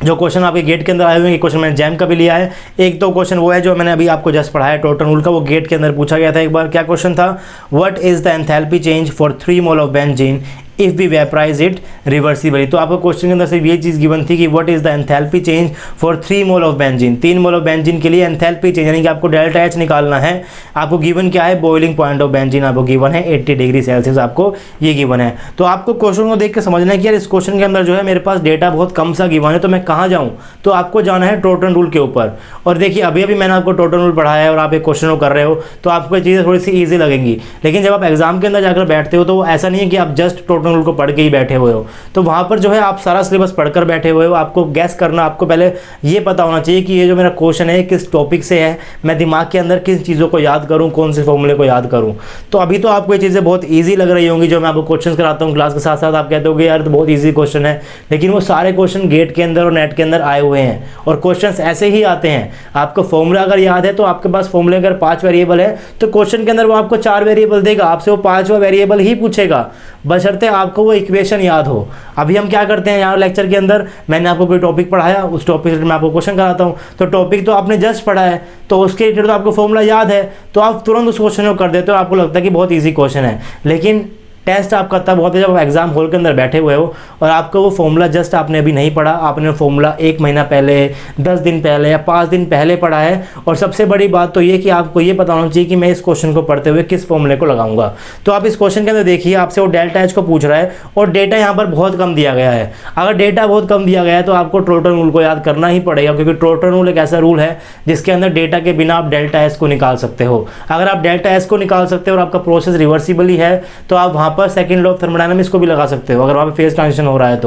जो क्वेश्चन आपके गेट के अंदर आए हुए हैं। क्वेश्चन मैंने जैम का भी लिया है। एक तो क्वेश्चन वो है जो मैंने अभी आपको जस्ट पढ़ाया टोटल रूल का, वो गेट के अंदर पूछा गया था एक बार। क्या क्वेश्चन था, what is the enthalpy change for 3 mole of benzene if we vaporise it reversibly. तो आपको क्वेश्चन के अंदर सिर्फ ये चीज़ गिवन थी कि what is the enthalpy change for 3 mole of benzene. 3 mole of benzene के लिए एंथैल्पी चेंज यानी कि आपको डेल्टा एच निकालना है। आपको गिवन क्या है, बॉइलिंग पॉइंट ऑफ बेंजीन आपको गिवन है 80 डिग्री सेल्सियस, आपको ये गिवन है। तो आपको क्वेश्चन को देख के समझना है कि यार इस क्वेश्चन के अंदर जो है मेरे पास डेटा बहुत कम सा गिवन है, तो मैं कहाँ जाऊँ। तो आपको जाना है टोटल रूल के ऊपर। और देखिए अभी अभी मैंने आपको टोटल रूल पढ़ाया है और आप एक क्वेश्चन को कर रहे हो तो आपको ये चीज़ें थोड़ी सी ईजी लगेंगी। लेकिन जब आप एग्जाम के अंदर जाकर बैठते हो तो ऐसा नहीं है कि आप जस्ट टोटल रूल को पढ़ के ही बैठे हुए हो। तो वहां पर जो है आप सारा सिलेबस पढ़कर बैठे हुए हो। आपको गैस करना, आपको पहले ये पता होना चाहिए कि ये जो मेरा क्वेश्चन है किस टॉपिक से है, मैं दिमाग के अंदर किन चीज़ों को याद करूं, कौन से फॉर्मूले को याद करूं। तो अभी तो आपको ये चीज़ें बहुत ईजी लग रही होंगी जो मैं आपको क्वेश्चन कराता हूँ क्लास के साथ साथ। आप कहते हो यार तो बहुत ईजी क्वेश्चन है, लेकिन वो सारे क्वेश्चन गेट के अंदर और नेट के अंदर आए हुए हैं और क्वेश्चन ऐसे ही आते हैं। आपको फॉर्मूला अगर याद है तो आपके पास फॉर्मूले अगर 5 वेरिएबल है तो क्वेश्चन के अंदर वो आपको 4 वेरिएबल देगा, आपसे वो 5वां वेरिएबल ही पूछेगा, बशर्ते आपको वो इक्वेशन याद हो। अभी हम क्या करते हैं यहाँ लेक्चर के अंदर, मैंने आपको कोई टॉपिक पढ़ाया, उस टॉपिक से मैं आपको क्वेश्चन कराता हूँ। तो टॉपिक तो आपने जस्ट पढ़ा है तो उसके रिलेटेड तो आपको फॉर्मूला याद है, तो आप तुरंत उस क्वेश्चन को कर देते हो, आपको लगता है कि बहुत ईजी क्वेश्चन है। लेकिन टेस्ट आपका तब होता है जब आप एग्जाम हॉल के अंदर बैठे हुए हो और आपको वो फॉर्मूला जस्ट आपने अभी नहीं पढ़ा, आपने फॉर्मूला 1 महीना पहले, 10 दिन पहले या 5 दिन पहले पढ़ा है। और सबसे बड़ी बात तो ये कि आपको ये पता होना चाहिए कि मैं इस क्वेश्चन को पढ़ते हुए किस फॉर्मूले को लगाऊंगा। तो आप इस क्वेश्चन के अंदर देखिए आपसे वो डेल्टा एच को पूछ रहा है और डेटा यहाँ पर बहुत कम दिया गया है। अगर डेटा बहुत कम दिया गया है तो आपको टोटल रूल को याद करना ही पड़ेगा, क्योंकि टोटल रूल एक ऐसा रूल है जिसके अंदर डेटा के बिना आप डेल्टा एस को निकाल सकते हो। अगर आप डेल्टा एस को निकाल सकते हो और आपका प्रोसेस रिवर्सिबली है तो आप वहाँ पर सेकेंड लॉ ऑफ थर्मोडायनामिक्स को भी लगा सकते हो। अगर वहाँ पे फेज ट्रांजिशन हो रहा है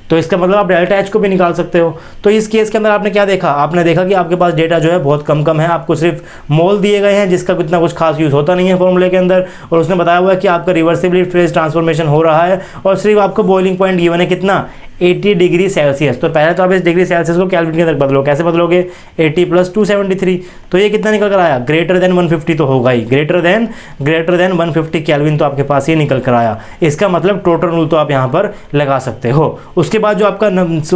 तो इसका मतलब आप डेल्टा एच को भी निकाल सकते हो। तो इस केस के अंदर आपने क्या देखा, आपने देखा कि आपके पास डेटा जो है बहुत कम है, आपको सिर्फ मोल दिए गए हैं जिसका इतना कुछ खास यूज़ होता नहीं है फॉर्मूले के अंदर, और उसने बताया हुआ है कि आपका रिवर्सिबली फेज ट्रांसफॉर्मेशन हो रहा है और सिर्फ आपको बॉइलिंग पॉइंट गिवन है कितना, 80 डिग्री सेल्सियस। तो पहले तो आप इस डिग्री सेल्सियस को केल्विन के अंदर बदलो, कैसे बदलोगे, 80 + 273। तो ये कितना निकल कर आया, ग्रेटर देन 150 तो होगा ही, ग्रेटर देन 150 केल्विन तो आपके पास ये निकल कर आया। इसका मतलब टोटल रूल तो आप यहाँ पर लगा सकते हो। उसके बाद जो आपका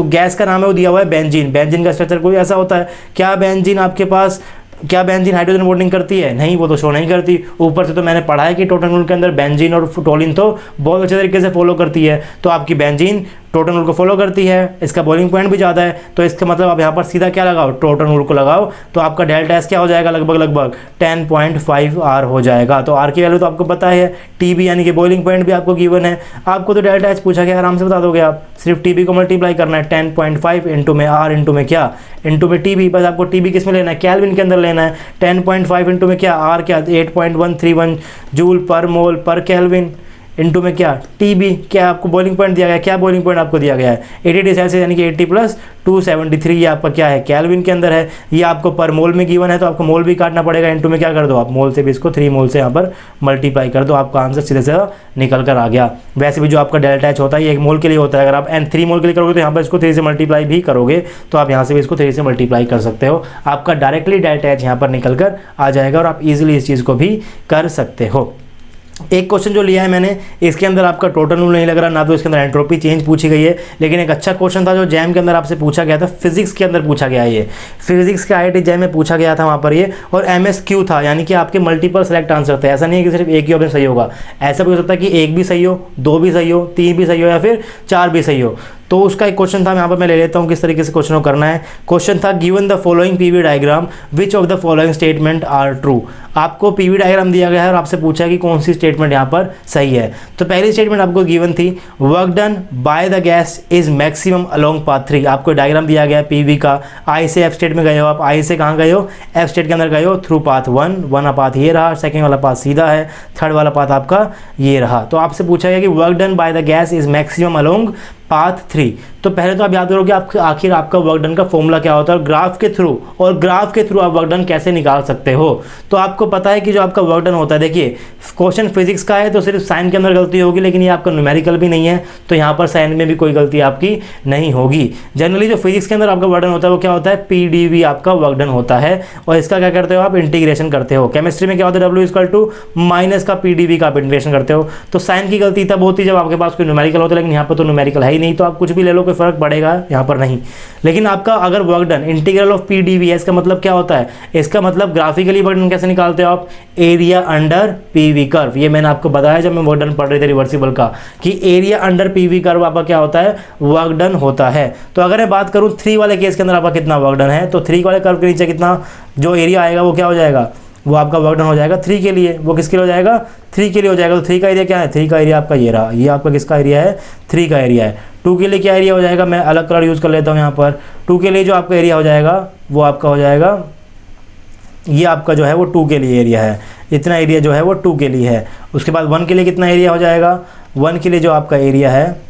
गैस का नाम है वो दिया हुआ है बेंजीन। बेंजीन का स्ट्रक्चर कोई ऐसा होता है, क्या बेंजीन आपके पास, क्या बेंजीन हाइड्रोजन बॉन्डिंग करती है, नहीं, वो तो शो नहीं करती। ऊपर से तो मैंने पढ़ा है कि टोटल रूल के अंदर बेंजीन और टोलिन तो बहुत अच्छे तरीके से फॉलो करती है। तो आपकी बेंजीन टोटल रूल को फॉलो करती है, इसका बॉइलिंग पॉइंट भी ज़्यादा है, तो इसका मतलब आप यहाँ पर सीधा क्या लगाओ, टोटल रूल को लगाओ। तो आपका डेल्टा एस क्या हो जाएगा, लगभग 10.5 आर हो जाएगा। तो आर की वैल्यू तो आपको पता है, टीबी यानी कि बॉइलिंग पॉइंट भी आपको गिवन है। आपको तो डेल्टा एस पूछा गया, आराम से बता दोगे आप, सिर्फ टीबी को मल्टीप्लाई करना है, 10.5 इंटू में आर इंटू में क्या, इंटू में टीबी। बस आपको टीबी किस में लेना है, केल्विन के अंदर लेना है। 10.5 इंटू में क्या, आर क्या, 8.131 जूल पर मोल पर केल्विन, इंटू में क्या, टीबी, क्या आपको बॉइलिंग पॉइंट दिया गया है, क्या बॉइलिंग पॉइंट आपको दिया गया है, 80 डिग्री सेल्सियस यानी कि 80 + 273, ये आपका क्या है, केल्विन के अंदर है। ये आपको पर मोल में गिवन है तो आपको मोल भी काटना पड़ेगा, इंटू में क्या कर दो आप, मोल से भी इसको 3 मोल से यहाँ पर मल्टीप्लाई कर दो, आपका आंसर सीधे से निकल कर आ गया। वैसे भी जो आपका डेल्टा एच होता है ये 1 मोल के लिए होता है, अगर आप 3 मोल के लिए करोगे तो यहाँ पर इसको 3 से मल्टीप्लाई भी करोगे, तो आप यहाँ से भी इसको 3 से मल्टीप्लाई कर सकते हो। आपका डायरेक्टली डेल्टा एच यहाँ पर निकल कर आ जाएगा और आप ईजिली इस चीज़ को भी कर सकते हो। एक क्वेश्चन जो लिया है मैंने, इसके अंदर आपका टोटल रूल नहीं लग रहा, ना तो इसके अंदर एंट्रोपी चेंज पूछी गई है, लेकिन एक अच्छा क्वेश्चन था जो जैम के अंदर आपसे पूछा गया था, फिजिक्स के अंदर पूछा गया है। ये फिजिक्स के IIT जैम में पूछा गया था वहाँ पर ये, और MSQ था, यानी कि आपके मल्टीपल सेलेक्ट आंसर थे। ऐसा नहीं है कि सिर्फ एक ही ऑप्शन सही होगा, ऐसा भी हो सकता है कि 1 भी सही हो, 2 भी सही हो, 3 भी सही हो या फिर 4 भी सही हो। तो उसका एक क्वेश्चन था, यहाँ पर मैं ले लेता हूँ किस तरीके से क्वेश्चन को करना है। क्वेश्चन था given the following PV diagram which of the following statement are true. आपको PV डायग्राम दिया गया है और आपसे पूछा है कि कौन सी स्टेटमेंट यहाँ पर सही है। तो पहली स्टेटमेंट आपको गिवन थी, work done by the gas is maximum along path 3। आपको डायग्राम दिया गया है PV का, आई से F स्टेट में गए हो आप, आई से कहाँ गए हो, F स्टेट के अंदर गए हो थ्रू पाथ 1 पाथ ये रहा, सेकेंड वाला पाथ सीधा है, थर्ड वाला पाथ आपका ये रहा। तो आपसे पूछा गया कि work done by the gas is maximum along path 3। तो पहले तो आप याद करो कि आखिर आपका वर्क डन का फॉर्मूला क्या होता है, और ग्राफ के थ्रू आप वर्क डन कैसे निकाल सकते हो। तो आपको पता है कि जो आपका वर्क डन होता है, देखिए क्वेश्चन फिजिक्स का है तो सिर्फ साइन के अंदर गलती होगी, लेकिन ये आपका न्यूमेरिकल भी नहीं है तो यहाँ पर साइन में भी कोई गलती आपकी नहीं होगी। जनरली जो फिजिक्स के अंदर आपका वर्क डन होता है वो क्या होता है, PdV आपका वर्क डन होता है, और इसका क्या करते हो आप, इंटीग्रेशन करते हो। केमिस्ट्री में क्या होता है, W इक्वल टू माइनस का PdV का आप इंटीग्रेशन करते हो। तो साइन की गलती तब होती है जब आपके पास कोई न्यूमेरिकल होता है, लेकिन यहाँ पर तो न्यूमेरिकल है ही नहीं, तो आप कुछ भी ले लो कोई फर्क पड़ेगा यहाँ पर नहीं। लेकिन आपका अगर work done integral of PdV है, इसका मतलब क्या होता है, इसका मतलब ग्राफिकली वर्क डन कैसे निकालते हो आप, एरिया अंडर PV कर्व। ये मैंने आपको बताया जब मैं वर्क डन पढ़ रहे थे रिवर्सिबल का, कि एरिया अंडर PV कर्व आपका क्या होता है, वर्क डन होता है। तो अगर मैं बात करूँ 3 वाले केस के अंदर आपका कितना वर्क डन है, तो 3 वाले कर्व के नीचे कितना जो एरिया आएगा वो क्या हो जाएगा, वो आपका वर्क डन हो जाएगा 3 के लिए। वो किसके लिए हो जाएगा, 3 के लिए हो जाएगा। तो 3 का एरिया क्या है, 3 का एरिया आपका ये रहा, ये आपका किसका एरिया है, 3 का एरिया है। 2 के लिए क्या एरिया हो जाएगा, मैं अलग कलर यूज़ कर लेता हूँ यहाँ पर। 2 के लिए जो आपका एरिया हो जाएगा वो आपका हो जाएगा, ये आपका जो है वो 2 के लिए एरिया है, इतना एरिया जो है वो 2 के लिए है। उसके बाद 1 के लिए कितना एरिया हो जाएगा, 1 के लिए जो आपका एरिया है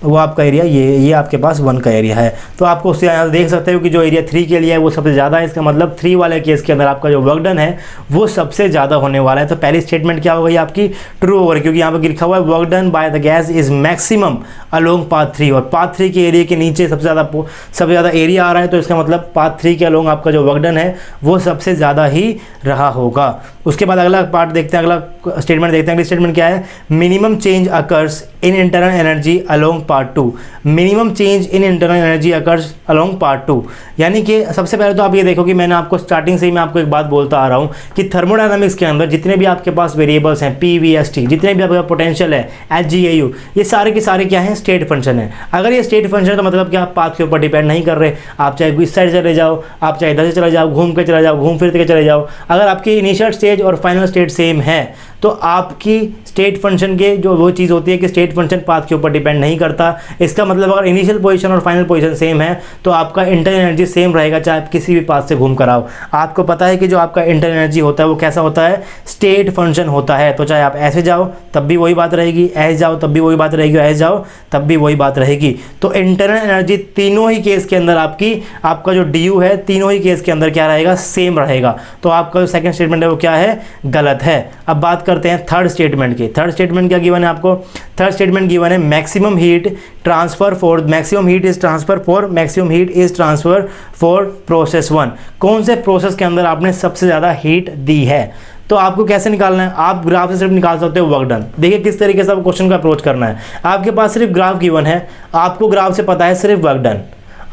वो आपका एरिया ये आपके पास 1 का एरिया है। तो आपको उससे यहाँ देख सकते हो कि जो एरिया 3 के लिए है वो सबसे ज़्यादा है। इसका मतलब 3 वाले केस के अंदर आपका जो वर्क डन है वो सबसे ज़्यादा होने वाला है। तो पहली स्टेटमेंट क्या हो गई आपकी, ट्रू होगी, क्योंकि यहाँ पर लिखा हुआ है work done by the gas is maximum along path 3, और पाथ 3 के एरिया के नीचे सबसे ज़्यादा एरिया आ रहा है। तो इसका मतलब पाथ 3 के अलोंग आपका जो वर्क डन है वो सबसे ज़्यादा ही रहा होगा। उसके बाद अगला पार्ट देखते हैं, अगला स्टेटमेंट देखते हैं। अगली स्टेटमेंट क्या है, minimum change occurs in internal energy along part 2। Minimum change in internal energy occurs along part 2, यानी कि सबसे पहले तो आप ये देखो कि मैंने आपको स्टार्टिंग से ही मैं आपको एक बात बोलता आ रहा हूँ कि थर्मोडायनामिक्स के अंदर जितने भी आपके पास वेरिएबल्स हैं, PV ST, जितने भी आपका पोटेंशियल है, Hg Au, ये सारे के सारे क्या हैं, स्टेट फंक्शन है। अगर ये स्टेट फंक्शन है तो मतलब क्या, आप पाथ के ऊपर डिपेंड नहीं कर रहे। आप चाहे इस साइड चले जाओ, आप चाहे इधर से चले जाओ, घूम के चले जाओ, घूम फिर के चले जाओ, अगर आपकी इनिशियल स्टेज और फाइनल स्टेट सेम है तो आपकी स्टेट फंक्शन के जो वो चीज़ होती है कि स्टेट फंक्शन पाथ के ऊपर डिपेंड नहीं करता। इसका मतलब अगर इनिशियल पोजीशन और फाइनल पोजीशन सेम है तो आपका इंटरनल एनर्जी सेम रहेगा, चाहे आप किसी भी पाथ से घूम कर आओ। आपको पता है कि जो आपका इंटरनल एनर्जी होता है वो कैसा होता है, स्टेट फंक्शन होता है। तो चाहे आप ऐसे जाओ तब भी वही बात रहेगी, ऐसे जाओ तब भी वही बात रहेगी, ऐसे जाओ तब भी वही बात रहेगी। तो इंटरनल एनर्जी तीनों ही केस के अंदर आपका जो du है तीनों ही केस के अंदर क्या रहेगा, सेम रहेगा। तो आपका जो सेकंड स्टेटमेंट है वो क्या है, गलत है। अब बात करते हैं थर्ड स्टेटमेंट की। थर्ड स्टेटमेंट क्या गिवन है आपको, थर्ड स्टेटमेंट गिवन है maximum heat transfer for process 1। कौन से प्रोसेस के अंदर आपने सबसे ज़्यादा हीट दी है। तो आपको कैसे निकालना है, आप ग्राफ से सिर्फ निकाल सकते हो वर्क डन। देखिए किस तरीके से आपको क्वेश्चन का अप्रोच करना है। आपके पास सिर्फ ग्राफ गिवन है, आपको ग्राफ से पता है सिर्फ वर्क डन।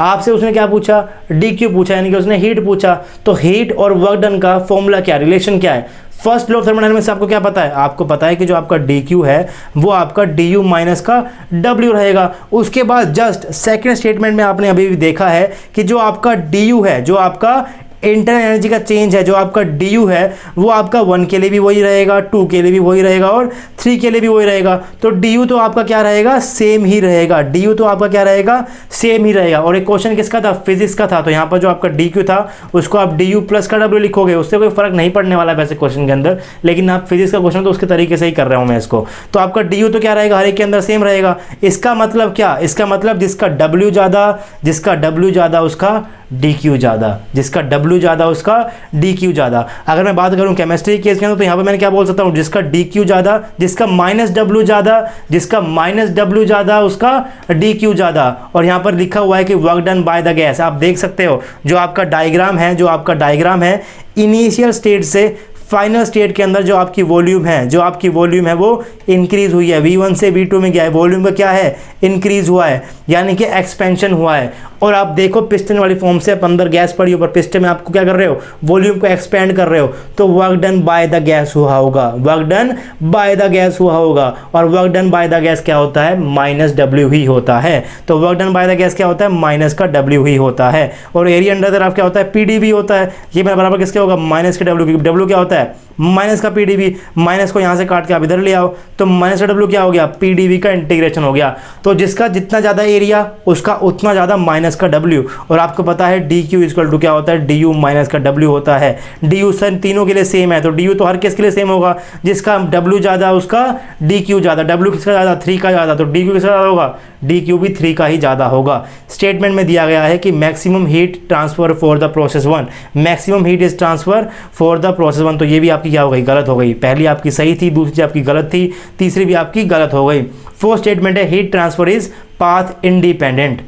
आपसे उसने क्या पूछा, DQ पूछा, यानी कि उसने हीट पूछा। तो हीट और वर्क डन का फॉर्मूला क्या, रिलेशन क्या है। फर्स्ट लॉ ऑफ थर्मोडायनामिक्स से आपको क्या पता है, आपको पता है कि जो आपका DQ है वो आपका DU माइनस का W रहेगा। उसके बाद जस्ट सेकंड स्टेटमेंट में आपने अभी भी देखा है कि जो आपका DU है, जो आपका इंटरनल एनर्जी का चेंज है, जो आपका DU है वो आपका 1 के लिए भी वही रहेगा, 2 के लिए भी वही रहेगा और 3 के लिए भी वही रहेगा। तो DU तो आपका क्या रहेगा, सेम ही रहेगा। DU तो आपका क्या रहेगा, सेम ही रहेगा। और एक क्वेश्चन किसका था, फिजिक्स का था। तो यहाँ पर जो आपका DQ था उसको आप DU प्लस का W लिखोगे, उससे कोई फर्क नहीं पड़ने वाला है वैसे क्वेश्चन के अंदर, लेकिन आप फिजिक्स का क्वेश्चन तो उसके तरीके से ही कर रहा हूँ मैं इसको। तो आपका DU तो क्या रहेगा, हर एक के अंदर सेम रहेगा। इसका मतलब क्या, इसका मतलब जिसका W ज़्यादा उसका DQ ज़्यादा, जिसका W ज़्यादा उसका DQ ज़्यादा। अगर मैं बात करूं केमिस्ट्री केस के अंदर तो यहाँ पे मैंने क्या बोल सकता हूँ, जिसका DQ ज़्यादा, जिसका -W ज़्यादा, जिसका -W ज़्यादा उसका DQ ज़्यादा। और यहाँ पर लिखा हुआ है कि work done by the gas. आप देख सकते हो जो आपका डायग्राम है इनिशियल स्टेट से फाइनल स्टेट के अंदर जो आपकी वॉल्यूम है वो इंक्रीज हुई है, V1 से V2 में गया है, वॉल्यूम का क्या है, इंक्रीज हुआ है, यानी कि एक्सपेंशन हुआ है। और आप देखो पिस्टन वाली फॉर्म से आप अंदर गैस पड़ी ऊपर, पिस्टन में आपको क्या कर रहे हो, वॉल्यूम को एक्सपेंड कर रहे हो। तो work done by the gas हुआ होगा, work done by the gas हुआ होगा। और work done by the gas क्या होता है, -W ही होता है। तो work done by the gas क्या होता है, माइनस का W ही होता है। और एरिया अंडर द ग्राफ क्या होता है, PdV होता है। ये मेरा बराबर किसके होगा, माइनस के W, W क्या होता है, माइनस का पी डी वी, माइनस को यहाँ से काट के आप इधर ले आओ, तो माइनस का डब्ल्यू क्या हो गया, पी डी वी का इंटीग्रेशन हो गया। तो जिसका जितना ज़्यादा एरिया उसका उतना ज़्यादा माइनस का डब्ल्यू, और आपको पता है डी क्यू इक्वल टू क्या होता है, डी यू माइनस का डब्ल्यू होता है। डी यू सर तीनों के लिए सेम है, तो डी यू तो हर केस के लिए सेम होगा, जिसका डब्ल्यू ज़्यादा उसका डी क्यू ज़्यादा, डब्ल्यू किसका ज़्यादा, 3 का ज़्यादा, तो डी क्यू किसका ज़्यादा होगा, डी क्यू भी 3 का ही ज़्यादा होगा। स्टेटमेंट में दिया गया है कि maximum heat transfer for the process 1, maximum heat is transfer for the process 1, तो ये भी आपकी क्या हो गई, गलत हो गई। पहली आपकी सही थी, दूसरी आपकी गलत थी, तीसरी भी आपकी गलत हो गई। फोर्थ स्टेटमेंट है heat transfer is path independent,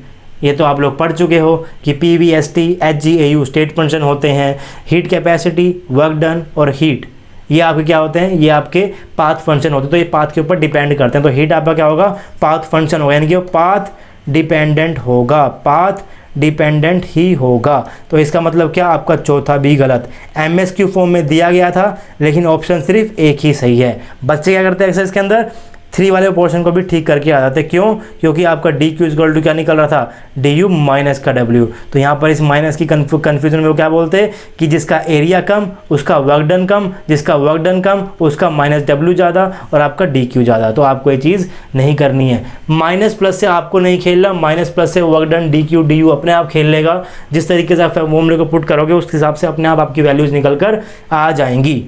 ये तो आप लोग पढ़ चुके हो कि PV ST HGAU state function होते हैं, हीट कैपेसिटी, वर्क डन और हीट, ये आपके क्या होते हैं, ये आपके पाथ फंक्शन होते हैं, तो ये पाथ के ऊपर डिपेंड करते हैं। तो हीट आपका क्या होगा, पाथ फंक्शन होगा, यानी कि वो पाथ डिपेंडेंट होगा, पाथ डिपेंडेंट ही होगा। तो इसका मतलब क्या, आपका चौथा भी गलत। MSQ फॉर्म में दिया गया था लेकिन ऑप्शन सिर्फ एक ही सही है। बच्चे क्या करते हैं एक्सरसाइज के अंदर, 3 वाले पोर्शन को भी ठीक करके आ जाते, क्यों, क्योंकि आपका डी क्यू इक्वल टू क्या निकल रहा था, डी यू माइनस का डब्ल्यू। तो यहाँ पर इस माइनस की कन्फ्यूजन में वो क्या बोलते हैं कि जिसका एरिया कम उसका वर्क डन कम, जिसका वर्क डन कम उसका माइनस डब्ल्यू ज़्यादा और आपका डी क्यू ज़्यादा। तो आपको ये चीज़ नहीं करनी है, माइनस प्लस से आपको नहीं खेलना, माइनस प्लस से work done D Q D you अपने आप खेल लेगा। जिस तरीके से आप फॉर्मूले को पुट करोगे उस हिसाब से अपने आप आपकी वैल्यूज़ निकल कर आ जाएंगी।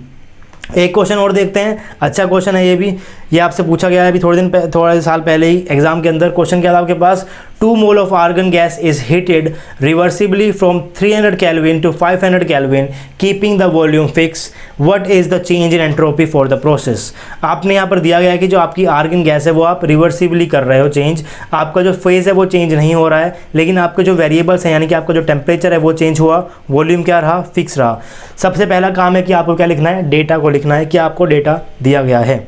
एक क्वेश्चन और देखते हैं, अच्छा क्वेश्चन है ये भी, ये आपसे पूछा गया है अभी थोड़े साल पहले ही एग्जाम के अंदर। क्वेश्चन क्या था आपके पास, 2 mole of argon gas is heated reversibly from 300 kelvin to 500 kelvin keeping the volume fix, what is the change in entropy for the process. आपने यहाँ पर दिया गया है कि जो आपकी आर्गन गैस है वो आप रिवर्सिबली कर रहे हो चेंज, आपका जो फेज है वो चेंज नहीं हो रहा है, लेकिन आपके जो वेरिएबल्स हैं यानी कि आपका जो टेम्परेचर है वो चेंज हुआ, वॉल्यूम क्या रहा, फिक्स रहा। सबसे पहला काम है कि आपको क्या लिखना है, डेटा को लिखना है कि आपको डेटा दिया गया है।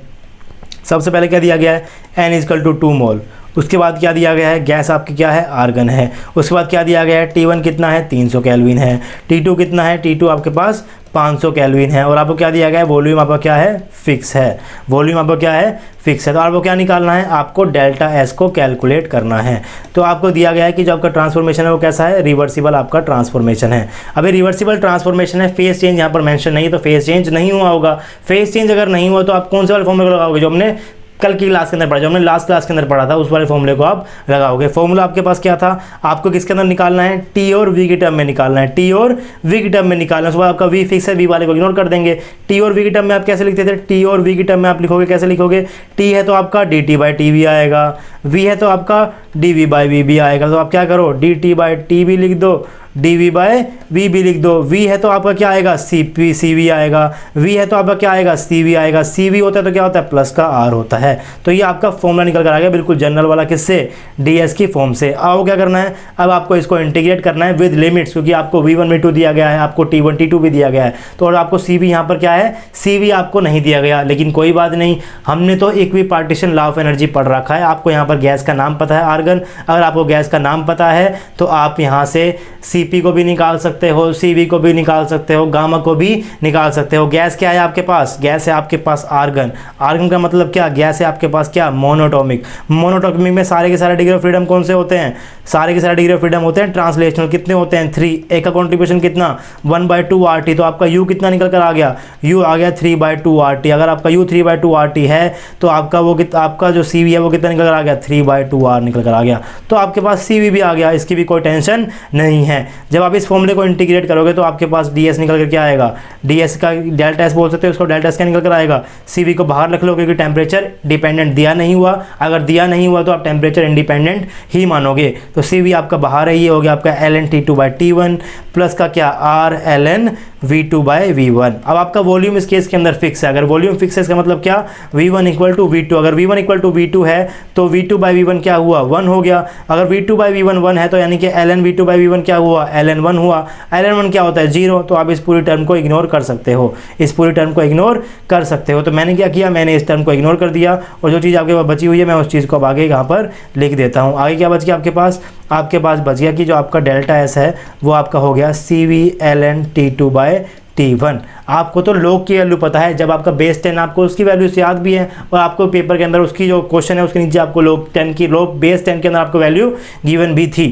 सबसे पहले क्या दिया गया है, n इक्वल टू 2 मोल। उसके बाद क्या दिया गया है, गैस आपकी क्या है, आर्गन है। उसके बाद क्या दिया गया है, T1 कितना है, 300 केल्विन है। T2 कितना है, T2 आपके पास 500 केल्विन है। और आपको क्या दिया गया है, वॉल्यूम आपका क्या है, फिक्स है, वॉल्यूम आपका क्या है, फिक्स है। तो आपको क्या निकालना है, आपको डेल्टा S को कैलकुलेट करना है। तो आपको दिया गया है कि जो आपका ट्रांसफॉर्मेशन है वो कैसा है, रिवर्सिबल आपका ट्रांसफॉर्मेशन है। अभी रिवर्सिबल ट्रांसफॉर्मेशन है, फेज चेंज यहाँ पर मेंशन नहीं है, तो फेज चेंज नहीं हुआ होगा। फेज चेंज अगर नहीं हुआ तो आप कौन से वाले फॉर्मूले लगाओगे, जो हमने कल की क्लास के अंदर पढ़ा, जो हमने लास्ट क्लास के अंदर पढ़ा था, उस वाले फॉर्मूले को आप लगाओगे। फॉर्मूला आपके पास क्या था, आपको किसके अंदर निकालना है, टी और वी की टर्म में निकालना है, टी और वी की टर्म में निकालना है। उसके बाद आपका वी फिक्स है, वी वाले को इग्नोर कर देंगे। टी और वी की टर्म में आप कैसे लिखते थे, टी और वी की टर्म में आप लिखोगे, कैसे लिखोगे, टी है तो आपका D T by T V आएगा, वी है तो आपका डी वी बाई वी भी आएगा। तो आप क्या करो, डी टी बाई टी भी लिख दो, डी वी बाय वी भी लिख दो। वी है तो आपका क्या आएगा, सी वी आएगा, वी है तो आपका क्या आएगा, सी वी आएगा, सी वी होता है तो क्या होता है, प्लस का आर होता है। तो ये आपका फॉर्मूला निकल कर आ गया बिल्कुल जनरल वाला, किससे, डी एस की फॉर्म से। आओ क्या करना है, अब आपको इसको इंटीग्रेट करना है विद लिमिट्स, क्योंकि आपको V1 V2 दिया गया है, आपको T1 T2 भी दिया गया है। तो और आपको सी वी यहाँ पर क्या है, सी वी आपको नहीं दिया गया, लेकिन कोई बात नहीं, हमने तो इक्विपार्टीशन लॉ ऑफ एनर्जी पढ़ रखा है। आपको यहाँ पर गैस का नाम पता है आर्गन, अगर आपको गैस का नाम पता है तो आप यहाँ से CP को भी निकाल सकते हो, CV को भी निकाल सकते हो, गामा को भी निकाल सकते हो। गैस क्या है आपके पास, गैस है आपके पास आर्गन। आर्गन का मतलब क्या, गैस है आपके पास क्या, मोनोटॉमिक। मोनोटॉमिक में सारे के सारे डिग्री ऑफ फ्रीडम कौन से होते हैं, सारे के सारे डिग्री ऑफ फ्रीडम होते हैं ट्रांसलेशनल। कितने होते हैं, 3। एक का कॉन्ट्रीब्यूशन कितना, 1/2 RT। तो आपका U कितना निकल कर आ गया, U आ गया 3/2 RT। अगर आपका U 3/2 RT है तो आपका वो आपका जो CV है वो कितना निकल कर आ गया, 3/2 R निकल कर आ गया। तो आपके पास CV भी आ गया, इसकी भी कोई टेंशन नहीं है। जब आप इस फॉर्मूले को इंटीग्रेट करोगे तो आपके पास ds निकल कर क्या आएगा, ds का डेल्टा S बोल सकते हो, उसको डेल्टा S क्या निकल कर आएगा, CV को बाहर रख लो क्योंकि टेम्परेचर डिपेंडेंट दिया नहीं हुआ। अगर दिया नहीं हुआ तो आप टेम्परेचर इंडिपेंडेंट ही मानोगे। तो CV आपका बाहर है, ये हो गया आपका ln T2/T1 प्लस का क्या R ln V2/V1। अब आपका वॉल्यूम इस केस के अंदर फिक्स है। अगर वॉल्यूम फिक्स है इसका मतलब क्या, V1 = V2। अगर V1 = V2 है तो V2/V1 क्या हुआ, 1 हो गया। अगर V2/V1 1 है तो यानी कि ln V2/V1 क्या हुआ, ln 1 हुआ। ln 1 क्या होता है, 0। तो आप इस पूरी टर्म को इग्नोर कर सकते हो, इस पूरी टर्म को इग्नोर कर सकते हो। तो मैंने क्या किया, मैंने इस टर्म को इग्नोर कर दिया और जो चीज़ आपके पास बची हुई है मैं उस चीज़ को अब आगे यहाँ पर लिख देता हूँ। आगे क्या बच गया आपके पास, आपके पास बच गया कि जो आपका डेल्टा S है वो आपका हो गया CV ln T2/T1। आपको तो लॉग की वैल्यू पता है, जब आपका बेस 10 आपको उसकी वैल्यू याद भी है और आपको पेपर के अंदर उसकी जो क्वेश्चन है उसके नीचे आपको लॉग 10 की, लॉग बेस 10 के अंदर आपको वैल्यू गिवन भी थी।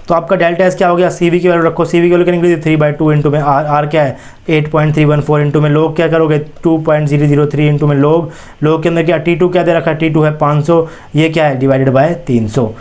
तो आपका डेल्टा एस क्या हो गया, सी वी की वैल्यू रखो, सी वी की वैल्यू क्या निकली 3/2 इंटू में आर क्या है 8.314 इंटू में लोग क्या करोगे 2.003 इंटू में लोग के अंदर क्या T2 क्या दे रखा है, T2 है 500, ये क्या है डिवाइडेड बाय 300।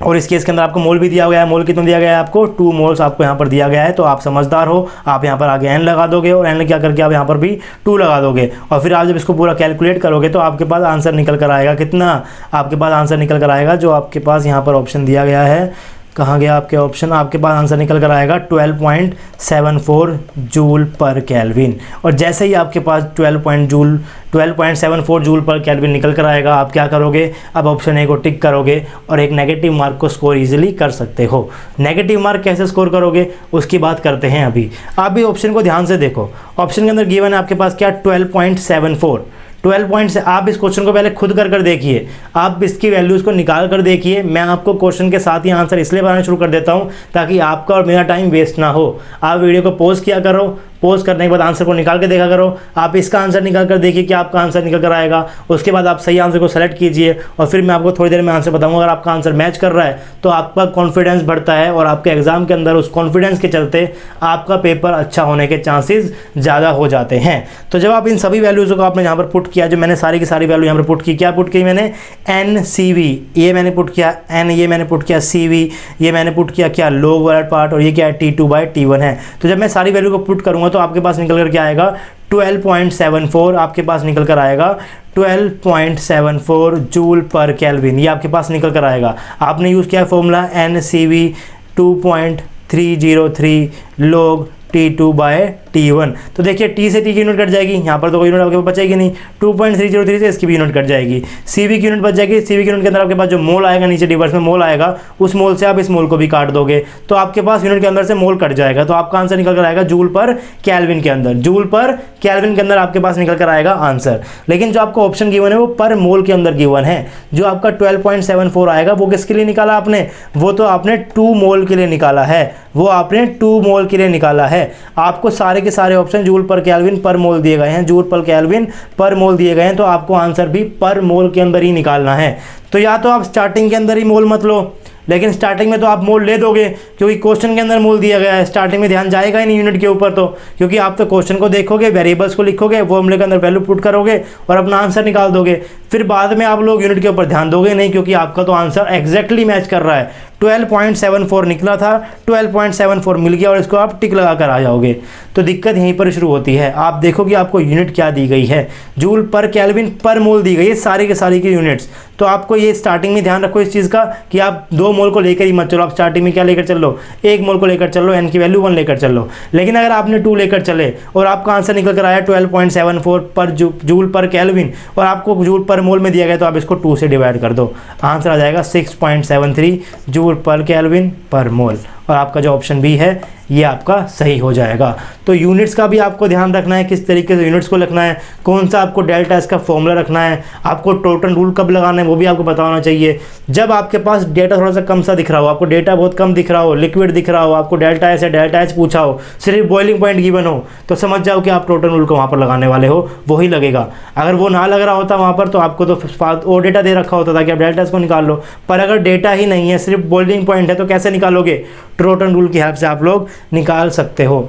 और इस केस के अंदर आपको मोल भी दिया गया है, मोल कितना दिया गया है आपको 2 मोल्स आपको यहाँ पर दिया गया है। तो आप समझदार हो, आप यहाँ पर आगे n लगा दोगे और n क्या करके आप यहाँ पर भी 2 लगा दोगे और फिर आप जब इसको पूरा कैलकुलेट करोगे तो आपके पास आंसर निकल कर आएगा कितना, आपके पास आंसर निकल कर आएगा जो आपके पास यहाँ पर ऑप्शन दिया गया है, कहाँ गया आपके ऑप्शन, आपके पास आंसर निकल कर आएगा 12.74 जूल पर केल्विन। और जैसे ही आपके पास 12.74 जूल पर केल्विन निकल कर आएगा, आप क्या करोगे, अब ऑप्शन ए को टिक करोगे और एक नेगेटिव मार्क को स्कोर इजीली कर सकते हो। नेगेटिव मार्क कैसे स्कोर करोगे उसकी बात करते हैं अभी। आप भी ऑप्शन को ध्यान से देखो, ऑप्शन के अंदर गिवन है आपके पास क्या 12.74, 12 पॉइंट से आप इस क्वेश्चन को पहले खुद कर देखिए, आप इसकी वैल्यूज़ को निकाल कर देखिए। मैं आपको क्वेश्चन के साथ ही आंसर इसलिए बनाना शुरू कर देता हूं ताकि आपका और मेरा टाइम वेस्ट ना हो। आप वीडियो को पॉज किया करो, पॉज करने के बाद आंसर को निकाल के देखा करो। आप इसका आंसर निकाल कर देखिए कि आपका आंसर निकल कर आएगा, उसके बाद आप सही आंसर को सेलेक्ट कीजिए और फिर मैं आपको थोड़ी देर में आंसर बताऊंगा। अगर आपका आंसर मैच कर रहा है तो आपका कॉन्फिडेंस बढ़ता है और आपके एग्जाम के अंदर उस कॉन्फिडेंस के चलते आपका पेपर अच्छा होने के चांसेस ज़्यादा हो जाते हैं। तो जब आप इन सभी वैल्यूज़ को आपने यहाँ पर पुट किया, जो मैंने सारी की सारी वैल्यू यहाँ पर पुट की, क्या पुट की मैंने एन सी वी, ये मैंने पुट किया एन, ये मैंने पुट किया सी वी, ये मैंने पुट किया क्या लोग वाला पार्ट, और ये क्या है T2/T1 है। तो जब मैं सारी वैल्यू को पुट करूँगा तो आपके पास निकल कर क्या आएगा 12.74, आपके पास निकल कर आएगा 12.74 जूल पर केल्विन, ये आपके पास निकल कर आएगा। आपने यूज़ किया फॉर्मूला NCV 2.303 log T2/T1। तो देखिए T से T की यूनिट कट जाएगी, यहाँ पर तो कोई यूनिट आपके पास बचेगी नहीं, 2.303 से इसकी भी यूनिट कट जाएगी, CV की यूनिट बच जाएगी। CV की यूनिट के अंदर आपके पास जो मोल आएगा, नीचे रिवर्स में मोल आएगा, उस मोल से आप इस मोल को भी काट दोगे तो आपके पास यूनिट के अंदर से मोल कट जाएगा। तो आपका आंसर निकल कर आएगा जूल पर केल्विन के अंदर, जूल पर केल्विन के अंदर आपके पास निकल कर आएगा आंसर। लेकिन जो आपको ऑप्शन गिवन है वो पर मोल के अंदर गिवन है। जो आपका 12.74 आएगा वो किसके लिए निकाला आपने, वो तो आपने 2 मोल के लिए निकाला है, वो आपने 2 मोल के लिए निकाला है। आपको सारे के सारे ऑप्शन जूल पर केल्विन पर मोल दिए गए हैं, जूल पर केल्विन पर मोल दिए गए हैं, तो आपको आंसर भी पर मोल के अंदर ही निकालना है। तो या तो आप स्टार्टिंग के अंदर ही मोल मत लो, लेकिन स्टार्टिंग में तो आप मोल ले दोगे क्योंकि क्वेश्चन के अंदर मोल दिया गया है, स्टार्टिंग में ध्यान जाएगा ही नहीं यूनिट के ऊपर, तो क्योंकि आप तो क्वेश्चन को देखोगे, वेरिएबल्स को लिखोगे, फॉर्मूले के अंदर वैल्यू पुट करोगे और अपना आंसर निकाल दोगे। फिर बाद में आप लोग यूनिट के ऊपर ध्यान दोगे नहीं, क्योंकि आपका तो आंसर एग्जैक्टली मैच कर रहा है। 12.74 निकला था, 12.74 मिल गया और इसको आप टिक लगा कर आ जाओगे। तो दिक्कत यहीं पर शुरू होती है। आप देखो कि आपको यूनिट क्या दी गई है, जूल पर केल्विन पर मोल दी गई है, सारी के सारी की यूनिट्स। तो आपको ये स्टार्टिंग में ध्यान रखो इस चीज़ का कि आप 2 मोल को लेकर ही मत चलो, आप स्टार्टिंग में क्या लेकर चल लो, 1 मोल को लेकर चल लो, एन की वैल्यू 1 लेकर चल लो। लेकिन अगर आपने 2 लेकर चले और आपका आंसर निकल कर आया 12.74 पर जूल पर केल्विन और आपको जूल पर मोल में दिया गया, तो आप इसको 2 से डिवाइड कर दो, आंसर आ जाएगा 6.73 जूल पर केल्विन पर मोल। और आपका जो ऑप्शन बी है ये आपका सही हो जाएगा। तो यूनिट्स का भी आपको ध्यान रखना है, किस तरीके से यूनिट्स को लिखना है, कौन सा आपको डेल्टा एस का फॉर्मूला रखना है, आपको टोटल रूल कब लगाना है वो भी आपको पता होना चाहिए। जब आपके पास डेटा थोड़ा सा कम सा दिख रहा हो, आपको डेटा बहुत कम दिख रहा हो, लिक्विड दिख रहा हो, आपको डेल्टा एस या डेल्टा एच पूछा हो, सिर्फ बॉइलिंग पॉइंट गिवन हो, तो समझ जाओ कि आप टोटल रूल को वहाँ पर लगाने वाले हो, वही लगेगा। अगर वो ना लग रहा होता वहाँ पर तो आपको तो और डेटा दे रखा होता ताकि आप डेल्टा एस को निकाल लो। पर अगर डेटा ही नहीं है, सिर्फ बॉइलिंग पॉइंट है, तो कैसे निकालोगे, टोटल रूल की हेल्प से आप लोग निकाल सकते हो।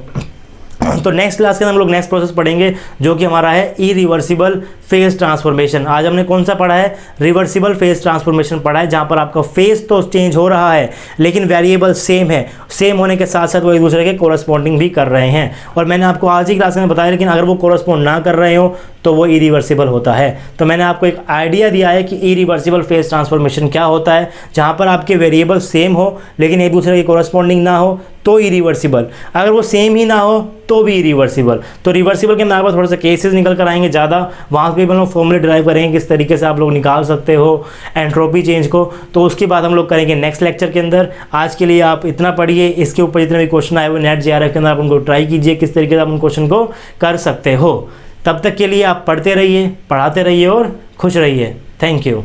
तो नेक्स्ट क्लास के अंदर हम लोग नेक्स्ट प्रोसेस पढ़ेंगे जो कि हमारा है इरिवर्सिबल फेज ट्रांसफॉर्मेशन। आज हमने कौन सा पढ़ा है, रिवर्सिबल फेज ट्रांसफॉर्मेशन पढ़ा है, जहां पर आपका फेज तो चेंज हो रहा है लेकिन वेरिएबल सेम है, सेम होने के साथ साथ वो एक दूसरे के कोरस्पॉन्डिंग भी कर रहे हैं। और मैंने आपको आज ही क्लास में बताया, लेकिन अगर वो कोरस्पॉन्ड ना कर रहे हो तो वो इरिवर्सिबल होता है। तो मैंने आपको एक आइडिया दिया है कि इरिवर्सिबल फेज ट्रांसफॉर्मेशन क्या होता है, जहाँ पर आपके वेरिएबल सेम हो लेकिन एक दूसरे के कोरस्पॉन्डिंग ना हो तो इरिवर्सिबल, अगर वो सेम ही ना हो तो भी इरिवर्सिबल। तो रिवर्सिबल के अंदर थोड़ा सा केसेस निकल कर आएंगे ज़्यादा, वहाँ पे हम लोग फॉर्मूले ड्राइव करेंगे किस तरीके से आप लोग निकाल सकते हो एंट्रोपी चेंज को। तो उसके बाद हम लोग करेंगे नेक्स्ट लेक्चर के अंदर। आज के लिए आप इतना पढ़िए, इसके ऊपर जितने भी क्वेश्चन आए हुए नेट JRF के अंदर आप उनको ट्राई कीजिए किस तरीके से आप उन क्वेश्चन को कर सकते हो। तब तक के लिए आप पढ़ते रहिए, पढ़ाते रहिए और खुश रहिए। Thank you.